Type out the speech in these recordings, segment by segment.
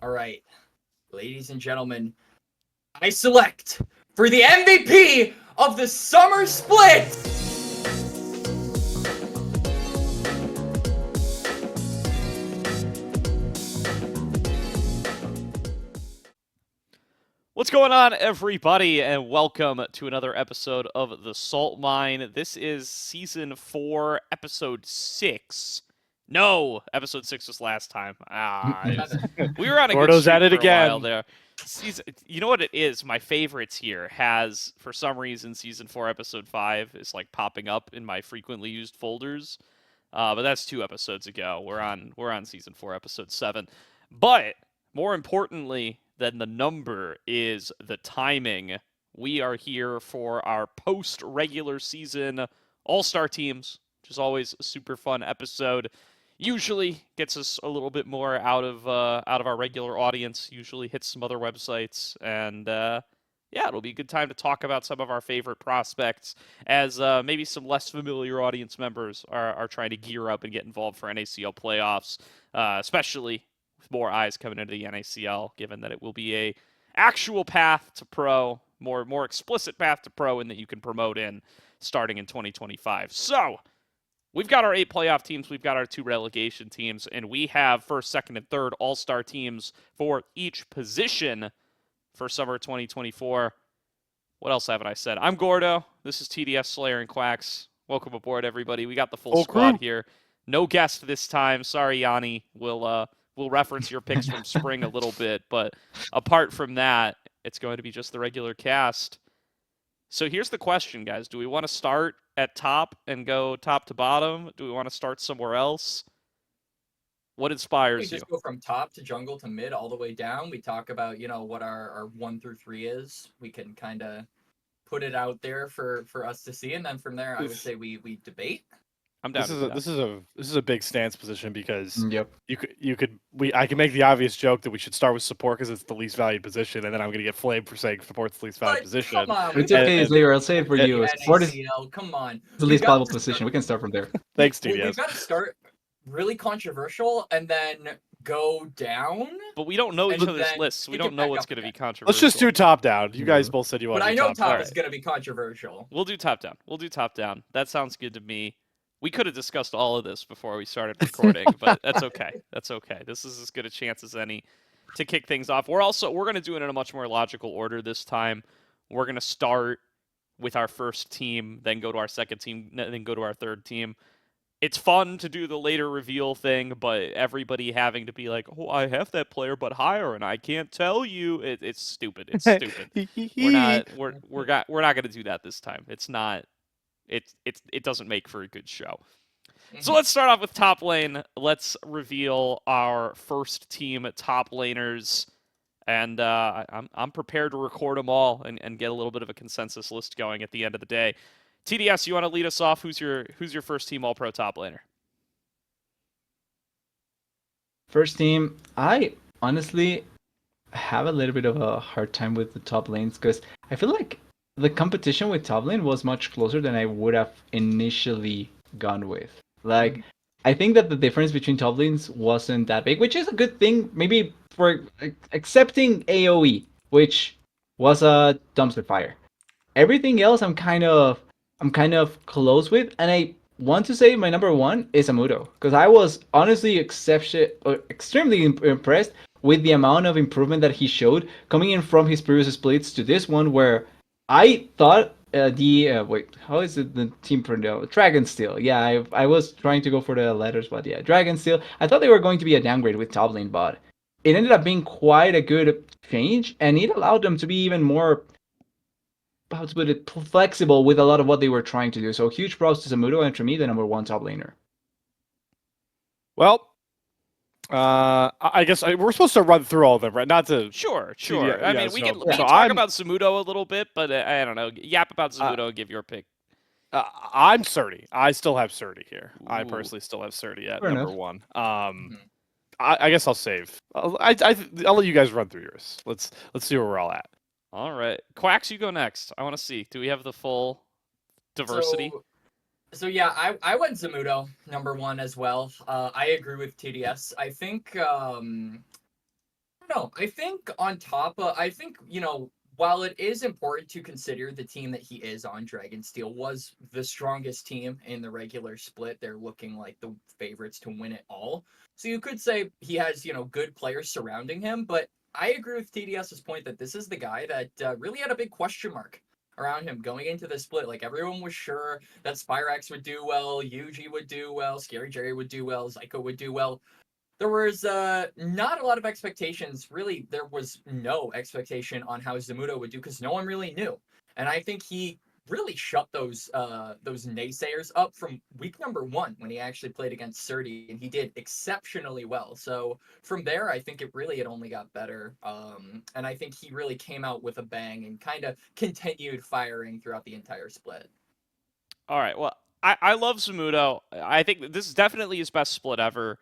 All right, ladies and gentlemen, I select for the MVP of the summer split. What's going on, everybody, and welcome to another episode of The Salt Mine. This is Season 4, Episode 6. No, Episode 6 was last time. We were on a good Gordo's streak at it for a while again. there. You know what it is? My favorites here has, for some reason, Season 4, Episode 5 is like popping up in my frequently used folders. But that's 2 episodes ago. We're on Season 4, Episode 7. But more importantly than the number is the timing. We are here for our post-regular season All-Star teams, which is always a super fun episode. Usually gets us a little bit more out of our regular audience. Usually hits some other websites, and yeah, it'll be a good time to talk about some of our favorite prospects as maybe some less familiar audience members are trying to gear up and get involved for NACL playoffs, especially with more eyes coming into the NACL, given that it will be a actual path to pro, more explicit path to pro, and that you can promote in starting in 2025. So we've got our 8 playoff teams, we've got our 2 relegation teams, and we have first, second, and third all-star teams for each position for summer 2024. What else haven't I said? I'm Gordo. This is TDS Slayer and Quax. Welcome aboard, everybody. We got the full squad here. No guest this time. Sorry, Yanni. We'll reference your picks from spring a little bit, but apart from that, it's going to be just the regular cast. So here's the question, guys. Do we want to start at top and go top to bottom? Do we want to start somewhere else? What inspires you? We just go from top to jungle to mid all the way down. We talk about, what our 1 through 3 is. We can kind of put it out there for us to see, and then from there, I would say we debate. I'm down. This is a big stance position because Yep. I can make the obvious joke that we should start with support because it's the least valued position, and then I'm going to get flamed for saying support's the least valued position. Come on, It's okay, Slayer. I'll say it for you. Support is NACL, come on. the least valuable position. We can start from there. Thanks, We've TDS. got to start really controversial and then go down. But we don't know each and other's then lists. We pick it don't know back what's up going to be again. controversial. Let's just do top down. You guys both said you But want to I do know top top down. is going to be controversial. We'll do top down. We'll do top down. That sounds good to me. We could have discussed all of this before we started recording, but that's okay. That's okay. This is as good a chance as any to kick things off. We're going to do it in a much more logical order this time. We're going to start with our first team, then go to our second team, then go to our third team. It's fun to do the later reveal thing, but everybody having to be like, "Oh, I have that player, but higher, and I can't tell you." It's stupid. It's stupid. We're not going to do that this time. It's not. It doesn't make for a good show. So let's start off with top lane. Let's reveal our first team top laners, and I'm prepared to record them all and get a little bit of a consensus list going at the end of the day. TDS, you want to lead us off? Who's your first team All Pro top laner? First team, I honestly have a little bit of a hard time with the top lanes because I feel like the competition with top lane was much closer than I would have initially gone with. Like, I think that the difference between top lanes wasn't that big, which is a good thing, maybe for accepting AoE, which was a dumpster fire. Everything else I'm kind of close with, and I want to say my number 1 is Amudo, because I was honestly extremely impressed with the amount of improvement that he showed coming in from his previous splits to this one, where I thought how is it the team pronounced? Dragonsteel. Yeah, I was trying to go for the letters, but yeah, Dragonsteel. I thought they were going to be a downgrade with top lane, but it ended up being quite a good change, and it allowed them to be even more, how to put it, flexible with a lot of what they were trying to do. So huge props to Zamudo, and for me, the number 1 top laner. Well, I guess we're supposed to run through all of them, right? Not to. Sure. Yeah, I mean, we can so talk about Zamudo a little bit, but I don't know. Yap about Zamudo and give your pick. I'm Surdy. I still have Surdy here. Ooh. I personally still have Surdy at Fair number enough. 1. I guess I'll save. I'll let you guys run through yours. Let's see where we're all at. All right. Quax, you go next. I want to see. Do we have the full diversity? So yeah, I went Zamudo number 1 as well. I agree with TDS. I think No, I think on top of, I think, while it is important to consider the team that he is on, Dragonsteel was the strongest team in the regular split. They're looking like the favorites to win it all. So you could say he has, good players surrounding him, but I agree with TDS's point that this is the guy that really had a big question mark around him going into the split. Like everyone was sure that Spyrax would do well, Yuji would do well, Scary Jerry would do well, Zyko would do well. There was not a lot of expectations. Really, there was no expectation on how Zamudo would do because no one really knew. And I think he really shut those naysayers up from week number 1 when he actually played against Surdy, and he did exceptionally well. So from there, I think it only got better. And I think he really came out with a bang and kind of continued firing throughout the entire split. All right, well, I love Zamudo. I think this is definitely his best split ever.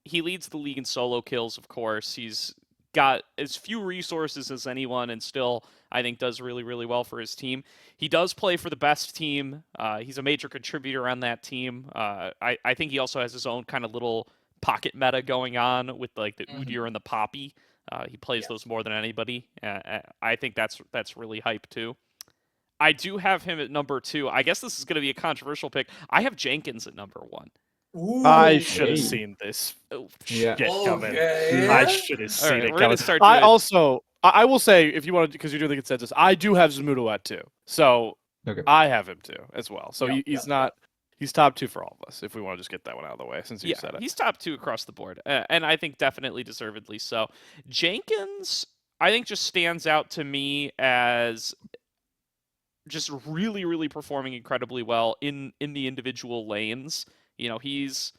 He leads the league in solo kills, of course. He's got as few resources as anyone and still, I think, does really, really well for his team. He does play for the best team. He's a major contributor on that team. I think he also has his own kind of little pocket meta going on with like the Udyr and the Poppy. He plays those more than anybody. I think that's really hype too. I do have him at number 2. I guess this is going to be a controversial pick. I have Jenkins at number 1. Ooh, I should have okay. seen this Yeah. shit coming. Okay. I should have seen right, it we're coming. gonna start I doing- also, I will say, if you want to, because you're doing the consensus, I do have Zamudo at 2. So Okay. I have him too as well. So Yep, he's yep, not. He's top 2 for all of us. If we want to just get that one out of the way, since you said it. He's top 2 across the board, and I think definitely deservedly so. Jenkins, I think, just stands out to me as just really, really performing incredibly well in the individual lanes. He's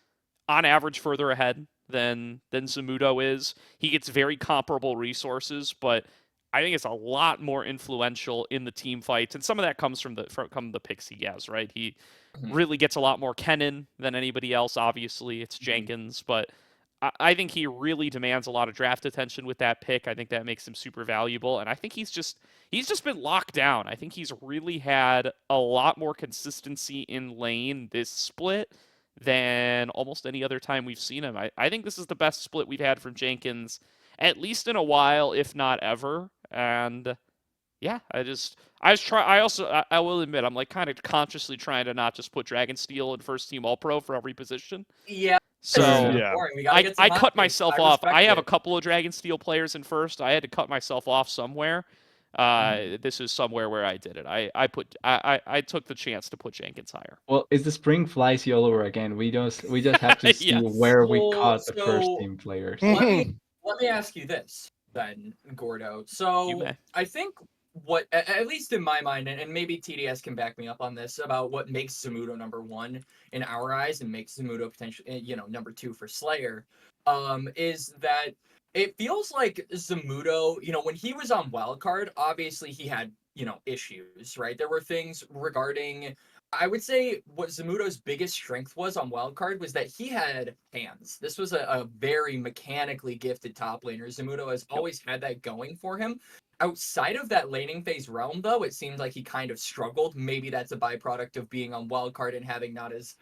on average further ahead than Zamudo is. He gets very comparable resources, but I think it's a lot more influential in the team fights, and some of that comes from the picks he has. Right, he really gets a lot more Kennen than anybody else. Obviously, it's Jenkins, but I think he really demands a lot of draft attention with that pick. I think that makes him super valuable, and I think he's just been locked down. I think he's really had a lot more consistency in lane this split than almost any other time we've seen him. I think this is the best split we've had from Jenkins, at least in a while, if not ever. And yeah, I will admit, I'm like kind of consciously trying to not just put Dragonsteel in first team All Pro for every position. Yeah. So Yeah. Boring. We gotta get some I hot cut takes. myself I off. respect I have it. a couple of Dragonsteel players in first. I had to cut myself off somewhere. This is somewhere where I did it. I took the chance to put Jenkins higher. Well, it's the spring flies all over again. We just have to see Yes. where we Well, caught the first so- team players. let me ask you this then, Gordo. You So may. I think what, at least in my mind, and maybe TDS can back me up on this, about what makes Zamudo number 1 in our eyes and makes Zamudo potentially, number 2 for Slayer, is that it feels like Zamudo, when he was on Wildcard, obviously he had, issues, right? There were things regarding, I would say what Zamudo's biggest strength was on Wildcard was that he had hands. This was a very mechanically gifted top laner. Zamudo has always had that going for him. Outside of that laning phase realm, though, it seemed like he kind of struggled. Maybe that's a byproduct of being on Wildcard and having not as,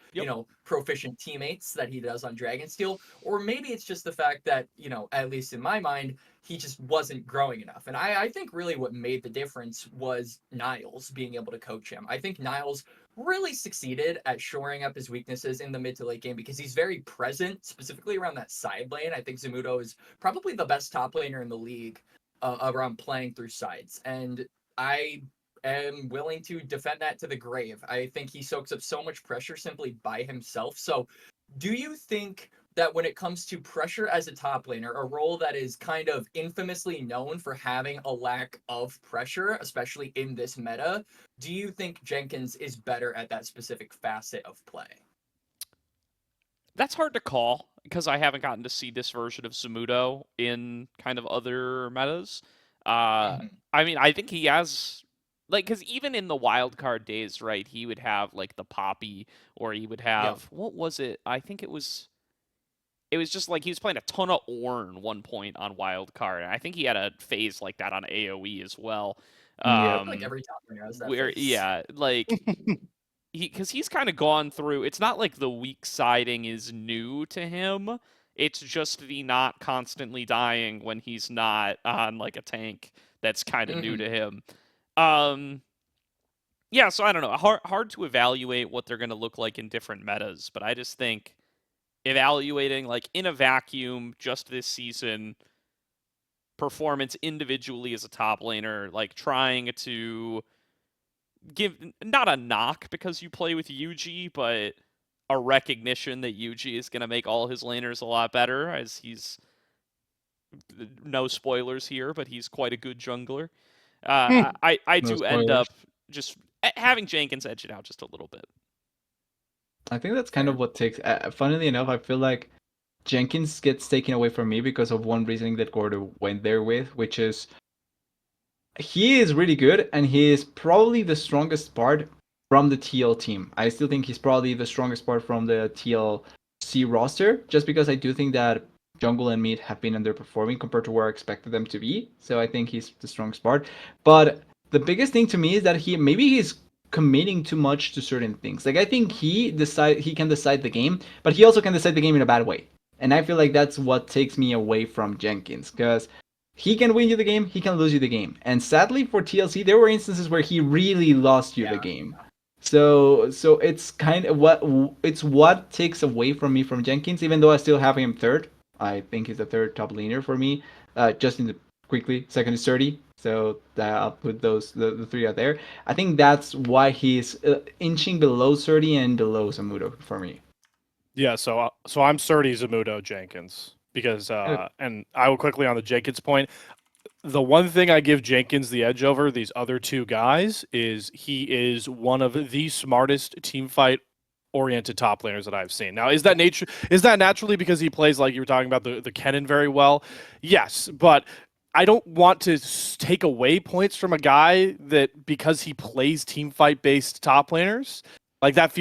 proficient teammates that he does on Dragonsteel. Or maybe it's just the fact that, at least in my mind, he just wasn't growing enough. And I think really what made the difference was Niles being able to coach him. I think Niles really succeeded at shoring up his weaknesses in the mid to late game because he's very present, specifically around that side lane. I think Zamudo is probably the best top laner in the league around playing through sides. And I am willing to defend that to the grave. I think he soaks up so much pressure simply by himself. So do you think that when it comes to pressure as a top laner, a role that is kind of infamously known for having a lack of pressure, especially in this meta, do you think Jenkins is better at that specific facet of play? That's hard to call because I haven't gotten to see this version of Zamudo in kind of other metas. I mean, I think he has, like, because even in the wild card days, right, he would have like the Poppy, or he would have, what was it? I think it was just like he was playing a ton of Ornn one point on wild card, and I think he had a phase like that on AoE as well. Like every top laner has that phase. Yeah, like because he's kind of gone through. It's not like the weak siding is new to him. It's just the not constantly dying when he's not on like a tank that's kind of new to him. Yeah, so I don't know. Hard to evaluate what they're going to look like in different metas, but I just think evaluating like in a vacuum just this season performance individually as a top laner, like trying to give not a knock because you play with Yuji, but a recognition that Yuji is going to make all his laners a lot better, as he's no spoilers here, but he's quite a good jungler. I No do end spoilers. up just having Jenkins edge it out just a little bit. I think that's kind of what takes. Funnily enough, I feel like Jenkins gets taken away from me because of one reasoning that Gordo went there with, which is he is really good and he is probably the strongest part from the TL team. I still think he's probably the strongest part from the TLC roster, just because I do think that jungle and mid have been underperforming compared to where I expected them to be. So I think he's the strongest part. But the biggest thing to me is that he's committing too much to certain things. Like I think he can decide the game, but he also can decide the game in a bad way. And I feel like that's what takes me away from Jenkins, because he can win you the game, he can lose you the game. And sadly for TLC, there were instances where he really lost you the game. So it's kind of what takes away from me from Jenkins, even though I still have him third. I think he's the third top laner for me. Just in the quickly, second is 30. So I'll put the three out there. I think that's why he's inching below 30 and below Zamudo for me. Yeah, so I'm Surdy Zamudo Jenkins because and I will quickly on the Jenkins point. The one thing I give Jenkins the edge over these other two guys is he is one of the smartest team fight oriented top laners that I've seen. Now, is that naturally because he plays like you were talking about the Kennen very well? Yes, but I don't want to take away points from a guy that because he plays team fight based top laners. Like that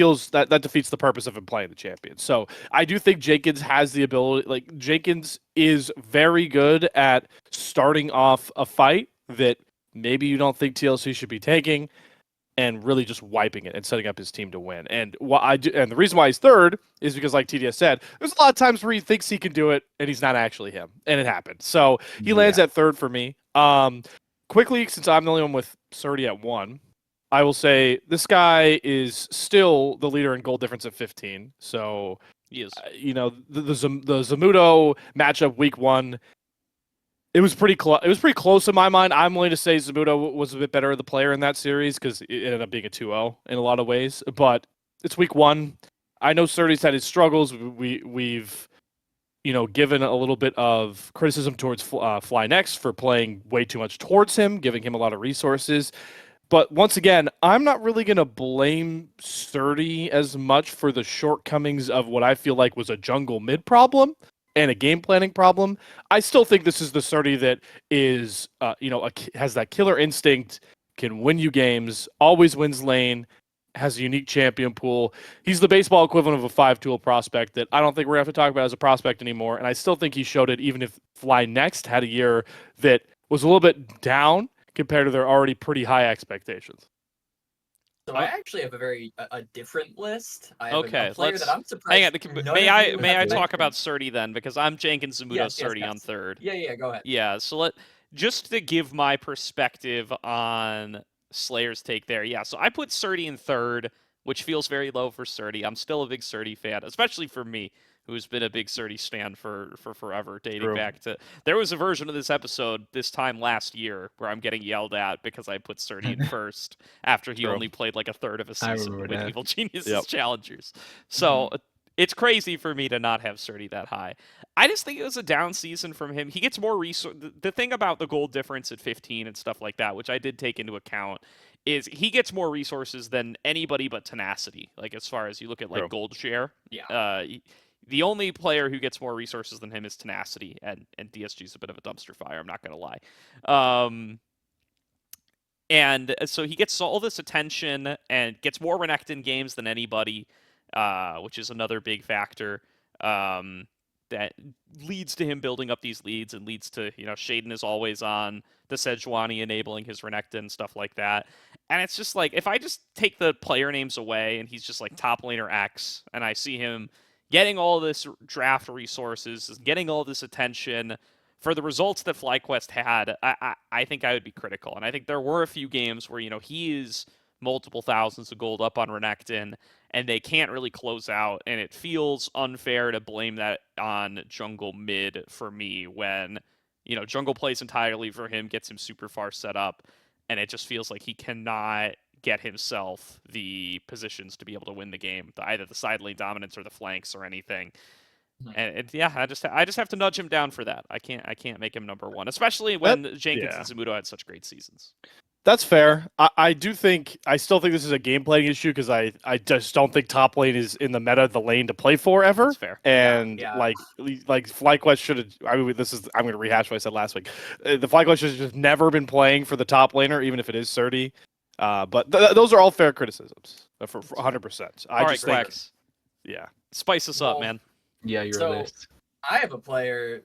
defeats the purpose of him playing the champion. So I do think Jenkins has the ability. Like Jenkins is very good at starting off a fight that maybe you don't think TLC should be taking, and really just wiping it and setting up his team to win. And and the reason why he's third is because, like TDS said, there's a lot of times where he thinks he can do it and he's not actually him, and it happened. So he lands at third for me. Quickly, since I'm the only one with Surdy at 1. I will say this guy is still the leader in gold difference at 15. So, He is. The Zamudo matchup week 1, it was pretty close. It was pretty close in my mind. I'm willing to say Zamudo was a bit better of the player in that series because it ended up being a 2-0 in a lot of ways. But it's week 1. I know Surdy's had his struggles. We've given a little bit of criticism towards Fly Next for playing way too much towards him, giving him a lot of resources. But once again, I'm not really going to blame Surdy as much for the shortcomings of what I feel like was a jungle mid problem and a game planning problem. I still think this is the Surdy that is, has that killer instinct, can win you games, always wins lane, has a unique champion pool. He's the baseball equivalent of a 5-tool prospect that I don't think we're going to have to talk about as a prospect anymore. And I still think he showed it even if Fly Next had a year that was a little bit down compared to their already pretty high expectations. So I actually have a different list. I have Okay, a player let's that I'm surprised. hang on. none May of I you may I have talk mentioned. about Surdy then, because I'm Jenkins Zamudo Yes, Surdy on third. Yeah, go ahead. Yeah, so just to give my perspective on Slayer's take there. Yeah, so I put Surdy in third, which feels very low for Surdy. I'm still a big Surdy fan, especially for me, who's been a big Surdy stan for forever, dating back to... There was a version of this episode this time last year where I'm getting yelled at because I put Surdy in first after he only played like a third of a season with Evil Geniuses Challengers. So it's crazy for me to not have Surdy that high. I just think it was a down season from him. He gets more resource. The thing about the gold difference at 15 and stuff like that, which I did take into account, is he gets more resources than anybody but Tenacity. Like as far as you look at like gold share, the only player who gets more resources than him is Tenacity, and DSG is a bit of a dumpster fire. I'm not gonna lie. And so he gets all this attention and gets more Renekton games than anybody, which is another big factor. That leads to him building up these leads and leads to, Shaden is always on the Sejuani enabling his Renekton, stuff like that. And it's just like, if I just take the player names away and he's just like top laner X and I see him, getting all this draft resources, getting all this attention for the results that FlyQuest had, I think I would be critical. And I think there were a few games where, he is multiple thousands of gold up on Renekton, and they can't really close out, and it feels unfair to blame that on jungle mid for me when, jungle plays entirely for him, gets him super far set up, and it just feels like he cannot get himself the positions to be able to win the game, either the side lane dominance or the flanks or anything. And yeah, I just have to nudge him down for that. I can't make him number one, especially when Jenkins and Zamudo had such great seasons. That's fair. I still think this is a game playing issue because I just don't think top lane is in the meta the lane to play for ever. That's fair. And Yeah. like FlyQuest should have. I'm going to rehash what I said last week. The FlyQuest should have just never been playing for the top laner, even if it is Surdy. But those are all fair criticisms for 100%. All right, Quax. Yeah. Spice us up, man. Yeah, your So- list. I have a player.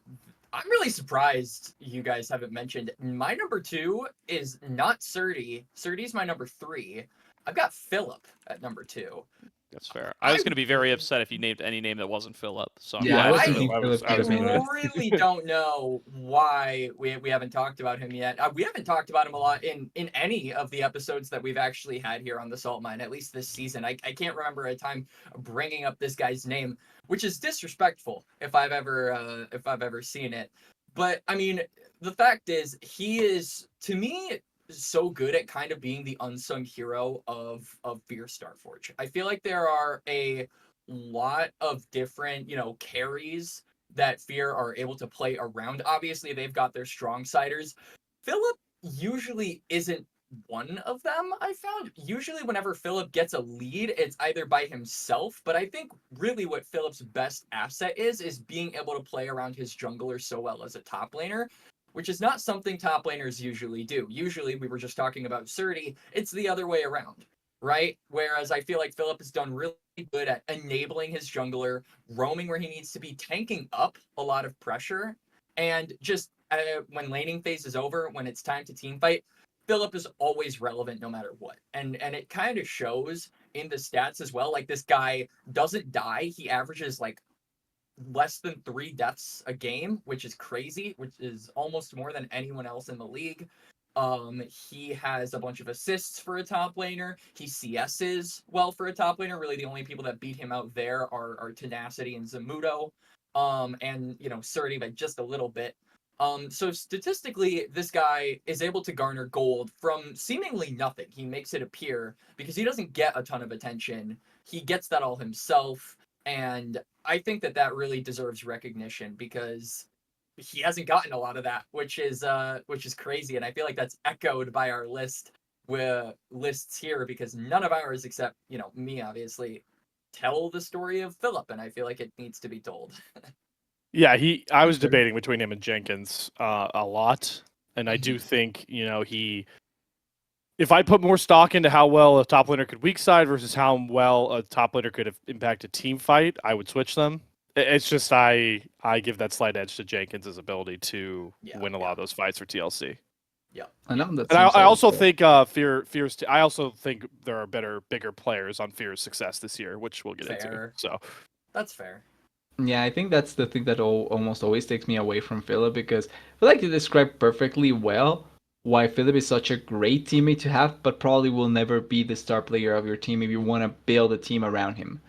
I'm really surprised you guys haven't mentioned. My number 2 is not Surdy. Surdy's my number 3. I've got Philip at number 2. That's fair. I was going to be very upset if you named any name that wasn't Philip. So I'm Yeah, glad I was it's thinking Philip. Philip I could have made that. really don't know why we haven't talked about him yet. We haven't talked about him a lot in any of the episodes that we've actually had here on the Salt Mine, at least this season. I can't remember a time bringing up this guy's name, which is disrespectful if I've ever seen it. But I mean, the fact is, he is, to me, so good at kind of being the unsung hero of Fierce Starforge. I feel like there are a lot of different, carries that Fear are able to play around. Obviously, they've got their strong siders. Philip usually isn't one of them, I found. Usually whenever Philip gets a lead, it's either by himself, but I think really what Philip's best asset is being able to play around his jungler so well as a top laner, which is not something top laners usually do. Usually, we were just talking about Surdy, it's the other way around, right? Whereas I feel like Philip has done really good at enabling his jungler, roaming where he needs to be, tanking up a lot of pressure, and just when laning phase is over, when it's time to team fight, Philip is always relevant no matter what. And it kind of shows in the stats as well. Like, this guy doesn't die. He averages like less than 3 deaths a game, which is crazy, which is almost more than anyone else in the league. He has a bunch of assists for a top laner. He CS's well for a top laner. Really, the only people that beat him out there are Tenacity and Zamudo. And, Surdy by just a little bit. So statistically, this guy is able to garner gold from seemingly nothing. He makes it appear because he doesn't get a ton of attention. He gets that all himself. And I think that really deserves recognition because he hasn't gotten a lot of that, which is crazy. And I feel like that's echoed by our lists here because none of ours, except, me, obviously, tell the story of Philip. And I feel like it needs to be told. Yeah, I was debating between him and Jenkins a lot, and I do think if I put more stock into how well a top laner could weak side versus how well a top laner could have impacted team fight, I would switch them. It's just I give that slight edge to Jenkins' ability to win a lot of those fights for TLC. Yeah, and I also think Fear's. I also think there are bigger players on Fear's success this year, which we'll get into. So that's fair. Yeah, I think that's the thing that almost always takes me away from Philip because I feel like you described perfectly well why Philip is such a great teammate to have, but probably will never be the star player of your team if you want to build a team around him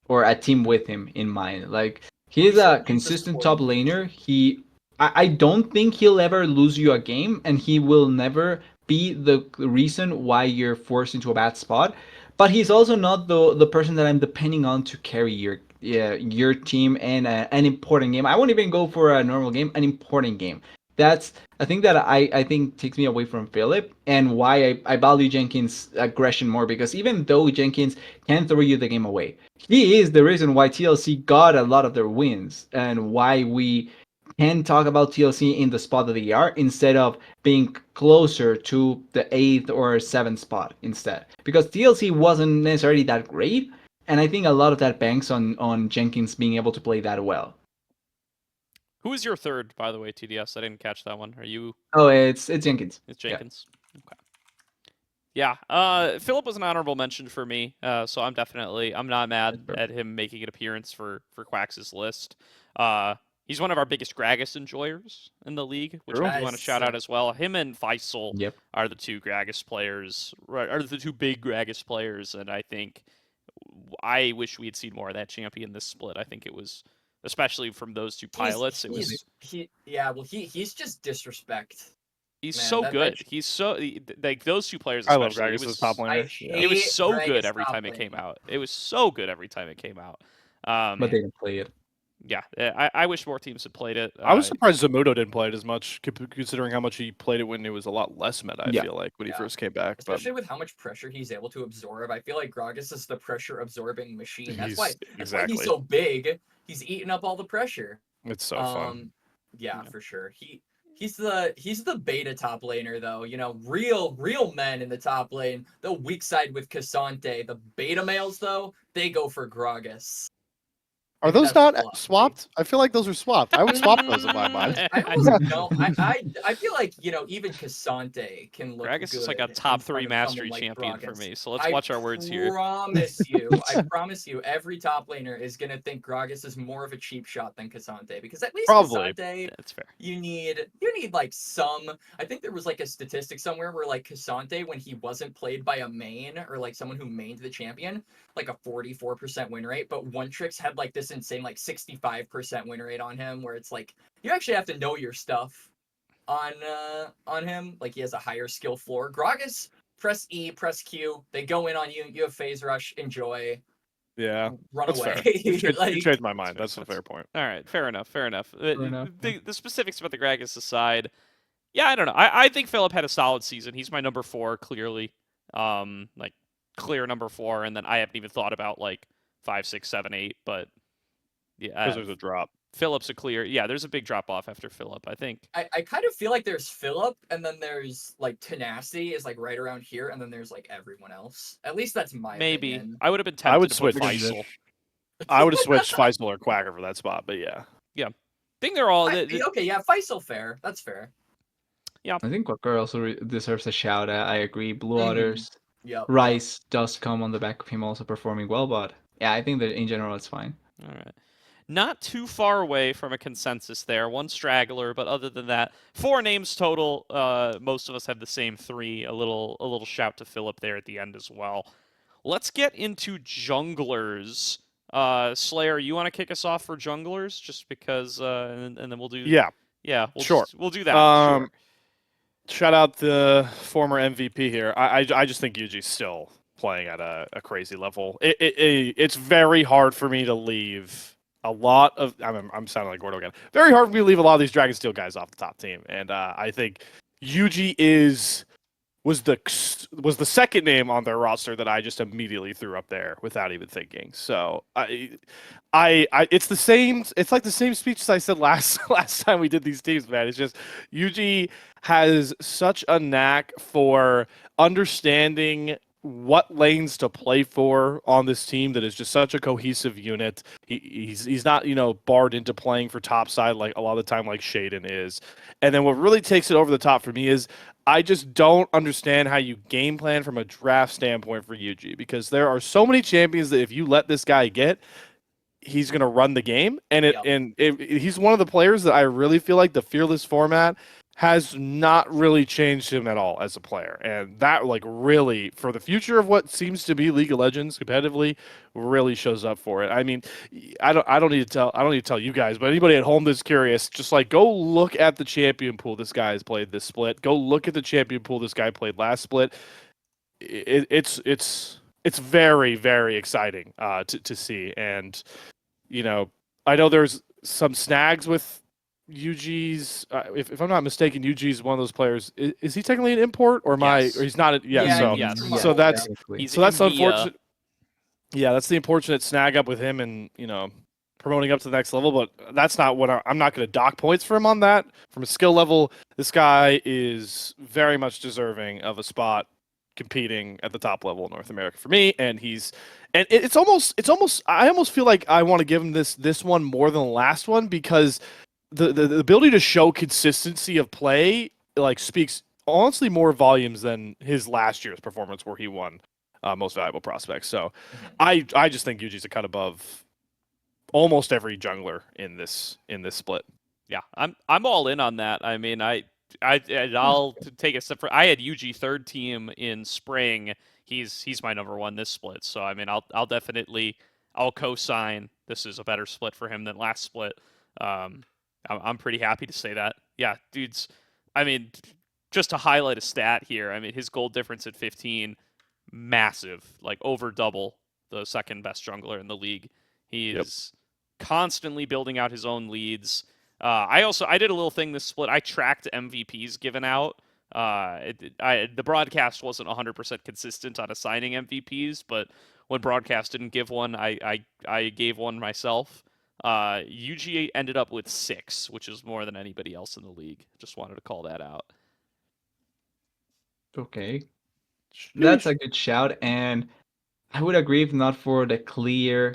or a team with him in mind. Like, he's a consistent top laner. I don't think he'll ever lose you a game, and he will never be the reason why you're forced into a bad spot. But he's also not the person that I'm depending on to carry your team in an important game. I won't even go for a normal game, an important game. That's a thing that I think takes me away from Philip and why I value Jenkins' aggression more, because even though Jenkins can throw you the game away, he is the reason why TLC got a lot of their wins and why we can talk about TLC in the spot that they are instead of being closer to the 8th or 7th spot instead. Because TLC wasn't necessarily that great, and I think a lot of that banks on Jenkins being able to play that well. Who is your third, by the way, TDS? I didn't catch that one. Are you? Oh, it's Jenkins. It's Jenkins. Yeah. Okay. Yeah, Philip was an honorable mention for me, so I'm not mad at him making an appearance for Quax's list. He's one of our biggest Gragas enjoyers in the league, which I do want to shout out as well. Him and Faisal Yep. are the two Gragas players, are the two big Gragas players, and I wish we had seen more of that champion this split. I think it was, especially from those two pilots, he's just disrespect. He's Man, so that- good. that- He's so like those two players I love especially. Gragas as top I laner. hate It was so good Gragas every top time it came lane. out. It was so good every time it came out. But they didn't play it. Yeah, I wish more teams had played it. I was surprised Zamudo didn't play it as much, considering how much he played it when it was a lot less meta. I Yeah. feel like when he Yeah. first came back, but Especially with how much pressure he's able to absorb. I feel like Gragas is the pressure absorbing machine. That's why exactly. he's so big. He's eating up all the pressure. It's so fun. Yeah, Yeah. for sure. He's the beta top laner though. You know, real men in the top lane. The weak side with Cassante. The beta males though, they go for Gragas. Are those that's not philosophy. swapped? I feel like those are swapped. I would swap those in my mind. I almost no. I feel like even Cassante can look. Gragas is like a good top in front 3 of mastery someone like champion for Gragas. me. So let's watch our words here. I promise you, every top laner is gonna think Gragas is more of a cheap shot than Cassante because at least Probably. Cassante, That's fair. you need like some. I think there was like a statistic somewhere where like Cassante, when he wasn't played by a main or like someone who mained the champion, like a 44% win rate, but One Tricks had like this insane like 65% win rate on him, where it's like you actually have to know your stuff on him. Like he has a higher skill floor. Gragas, press E, press Q, they go in on you. You have phase rush. Enjoy. Yeah, Run that's away. fair. You Like, changed my mind. That's a fair point. All right, fair enough. enough. The specifics about the Gragas aside, yeah, I don't know. I think Philip had a solid season. He's my number 4, clearly. Like clear number 4, and then I haven't even thought about like 5, 6, 7, 8, but yeah, Because there's a drop. Philip's a clear. Yeah, there's a big drop off after Philip. I think. I kind of feel like there's Philip, and then there's like Tenacity is like right around here, and then there's like everyone else. At least that's my Maybe opinion. I would have been tempted I would to put switch. Faisal. I would have switched Faisal or Quacker for that spot, but yeah. I think they're all. Okay, yeah, Faisal fair. That's fair. I think Quacker also deserves a shout out. I agree. Blue Otters. Yep. Rice does come on the back of him also performing well, but yeah, I think that in general it's fine. All right. Not too far away from a consensus there. One straggler, but other than that, 4 names total. Most of us have the same 3. A little shout to Philip there at the end as well. Let's get into junglers. Slayer, you want to kick us off for junglers, just because, and then we'll do. Yeah. We'll do that. Sure. Shout out the former MVP here. I just think Yuji's still playing at a crazy level. It's very hard for me to leave a lot of. I'm sounding like Gordo again. Very hard for me to leave a lot of these Dragonsteel guys off the top team, and I think Yuji was the second name on their roster that I just immediately threw up there without even thinking. So it's the same. It's like the same speech as I said last time we did these teams, man. It's just Yuji has such a knack for understanding what lanes to play for on this team that is just such a cohesive unit. He's not, barred into playing for top side like a lot of the time like Shaden is. And then what really takes it over the top for me is I just don't understand how you game plan from a draft standpoint for Yuji, because there are so many champions that if you let this guy get, he's going to run the game. And he's one of the players that I really feel like the Fearless format has not really changed him at all as a player. And that really, for the future of what seems to be League of Legends competitively, really shows up for it. I mean, I don't need to tell you guys, but anybody at home that's curious, just go look at the champion pool this guy has played this split. Go look at the champion pool this guy played last split. It's very, very exciting to see. And I know there's some snags with Yuji's, if I'm not mistaken, Yuji's one of those players. Is he technically an import, or Yes. or he's not? Yes. So that's He's that's in the, unfortunate. Yeah, that's the unfortunate snag up with him, and promoting up to the next level. But that's not what I'm not going to dock points for him on that. From a skill level, this guy is very much deserving of a spot competing at the top level in North America for me, and it's almost I almost feel like I want to give him this one more than the last one, because the ability to show consistency of play speaks honestly more volumes than his last year's performance, where he won most valuable prospects. So, I just think Yuji's a cut above almost every jungler in this split. Yeah, I'm all in on that. I mean, I'll take a step for. I had Yuji third team in spring. He's my number one this split. So I mean, I'll definitely I'll co-sign. This is a better split for him than last split. I'm pretty happy to say that. Yeah, dudes. I mean, just to highlight a stat here. I mean, his gold difference at 15, massive, like over double the second best jungler in the league. He is constantly building out his own leads. I did a little thing this split. I tracked MVPs given out. The broadcast wasn't 100% consistent on assigning MVPs, but when broadcast didn't give one, I gave one myself. UGA ended up with 6, which is more than anybody else in the league. Just wanted to call that out. Okay. That's a good shout, and I would agree if not for the clear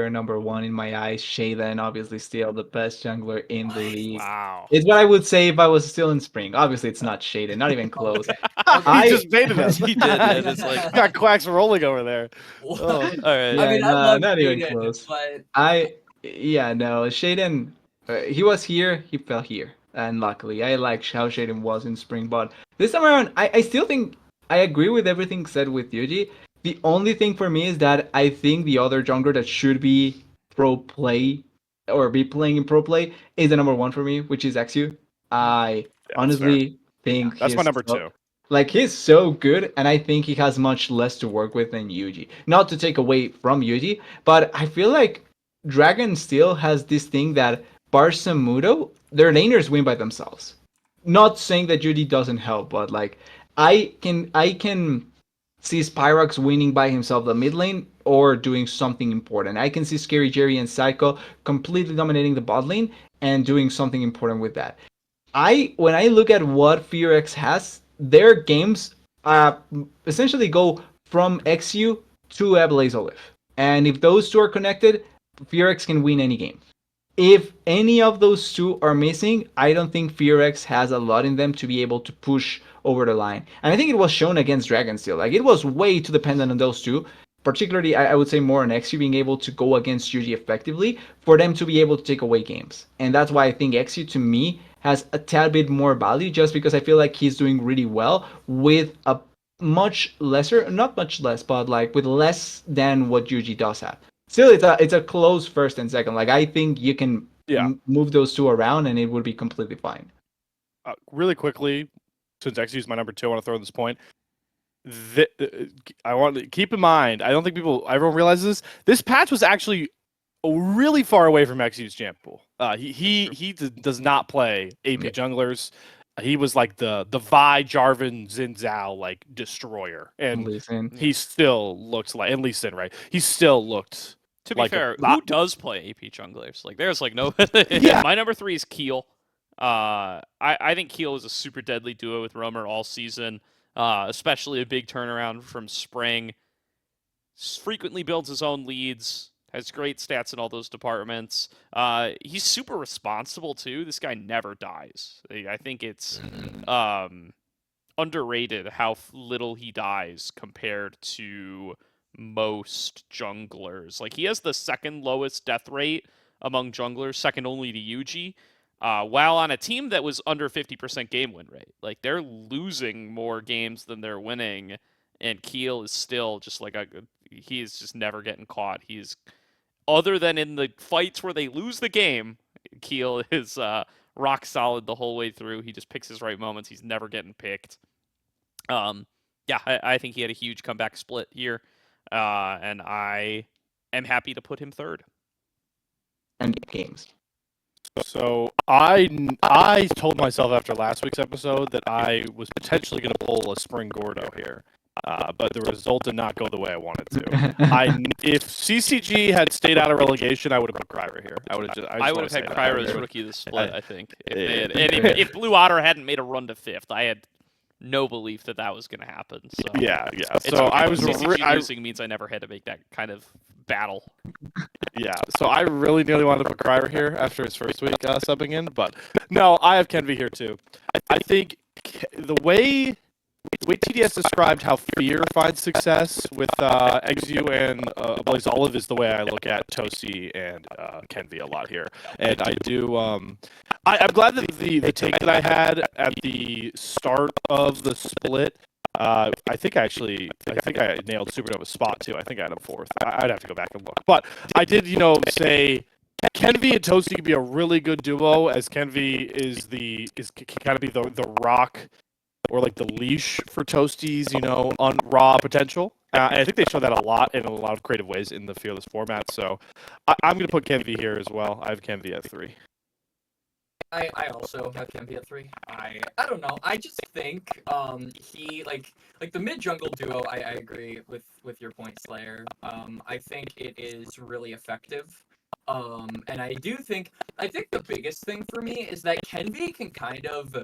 number one in my eyes. Shaden, obviously still the best jungler in the league. Wow. It's what I would say if I was still in spring. Obviously, it's not Shaden, not even close. He just baited us. He did. Man. It's like got Quax rolling over there. all right. Yeah, I mean, I no, love not even Shaden, close. but Shaden, he was here, he fell here, and luckily, I like how Shaden was in spring. But this time around, I still think I agree with everything said with Yuji. The only thing for me is that I think the other jungler that should be pro play or be playing in pro play is the number one for me, which is XU. I honestly think that's my number so, 2. like, he's so good, and I think he has much less to work with than Yuji. Not to take away from Yuji, but I feel like Dragon still has this thing that Barca Mudo, their laners win by themselves. Not saying that Yuji doesn't help, but like I can see Spyrox winning by himself the mid lane or doing something important. I can see Scary Jerry and Psycho completely dominating the bot lane and doing something important with that. When I look at what FearX has, their games essentially go from XU to Ablaze Olive. And if those two are connected, FearX can win any game. If any of those two are missing, I don't think FearX has a lot in them to be able to push over the line. And I think it was shown against Dragonsteel. Like, it was way too dependent on those two. Particularly, I would say more on XU being able to go against Yuji effectively for them to be able to take away games. And that's why I think XU, to me, has a tad bit more value, just because I feel like he's doing really well with a much lesser, not much less, but like with less than what Yuji does have. Still, it's a close first and second. Like, I think you can move those two around and it would be completely fine. Really quickly, since XU is my number 2, I want to throw in this point. I want to keep in mind, I don't think everyone realizes this. This patch was actually really far away from XU's champ pool. He does not play AP junglers. He was like the Vi, Jarvan, Xin Zhao like destroyer, and he still looks like, and Lee Sin, right? He still looked. To be fair, who does play AP junglers? Like, there's like no. My number 3 is Keel. I think Keel is a super deadly duo with Roamer all season, especially a big turnaround from spring. Frequently builds his own leads, has great stats in all those departments. He's super responsible too. This guy never dies. I think it's underrated how little he dies compared to most junglers. Like, he has the second lowest death rate among junglers, second only to Yuji. While on a team that was under 50% game win rate. Like, they're losing more games than they're winning, and Keel is still just like he is just never getting caught. He's, other than in the fights where they lose the game, Keel is rock solid the whole way through. He just picks his right moments. He's never getting picked. I think he had a huge comeback split here, and I am happy to put him third. And games. So I told myself after last week's episode that I was potentially going to pull a spring Gordo here, but the result did not go the way I wanted to. If CCG had stayed out of relegation, I would have put Kryra here. I would have had Kryra as rookie of the split. I think if Blue Otter hadn't made a run to 5th, I had no belief that was going to happen. So yeah. So I was CCG losing means I never had to make that kind of battle. Yeah, so I really nearly wanted to put Kryra here after his first week subbing in, but no, I have Kenvi here too. I think the way TDS described how Fear finds success with Exu and Blaze Olive is the way I look at Tosi and Kenvi a lot here. And I do. I'm glad that the take that I had at the start of the split. I think I nailed Supernova's spot too. I think I had him fourth. I'd have to go back and look, but I did, say Kenvi and Tosi could be a really good duo, as Kenvi can kind of be the rock or like the leash for Toasties, on raw potential. And I think they show that a lot in a lot of creative ways in the Fearless format. So I'm going to put Kenvi here as well. I have Kenvi at 3. I also have Kempi at 3. I don't know. I just think he like the mid jungle duo. I agree with your point, Slayer. I think it is really effective. And I think the biggest thing for me is that Kenvi can kind of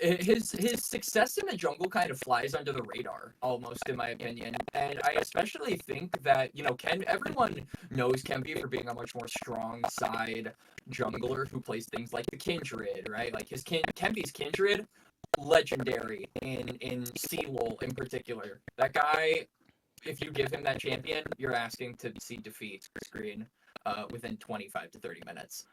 his success in the jungle kind of flies under the radar almost, in my opinion. And I especially think that everyone knows Kempi for being a much more strong side jungler who plays things like the Kindred, right? Like Kempi's Kindred, legendary in CLOL in particular. That guy, if you give him that champion, you're asking to see defeat screen within 25 to 30 minutes.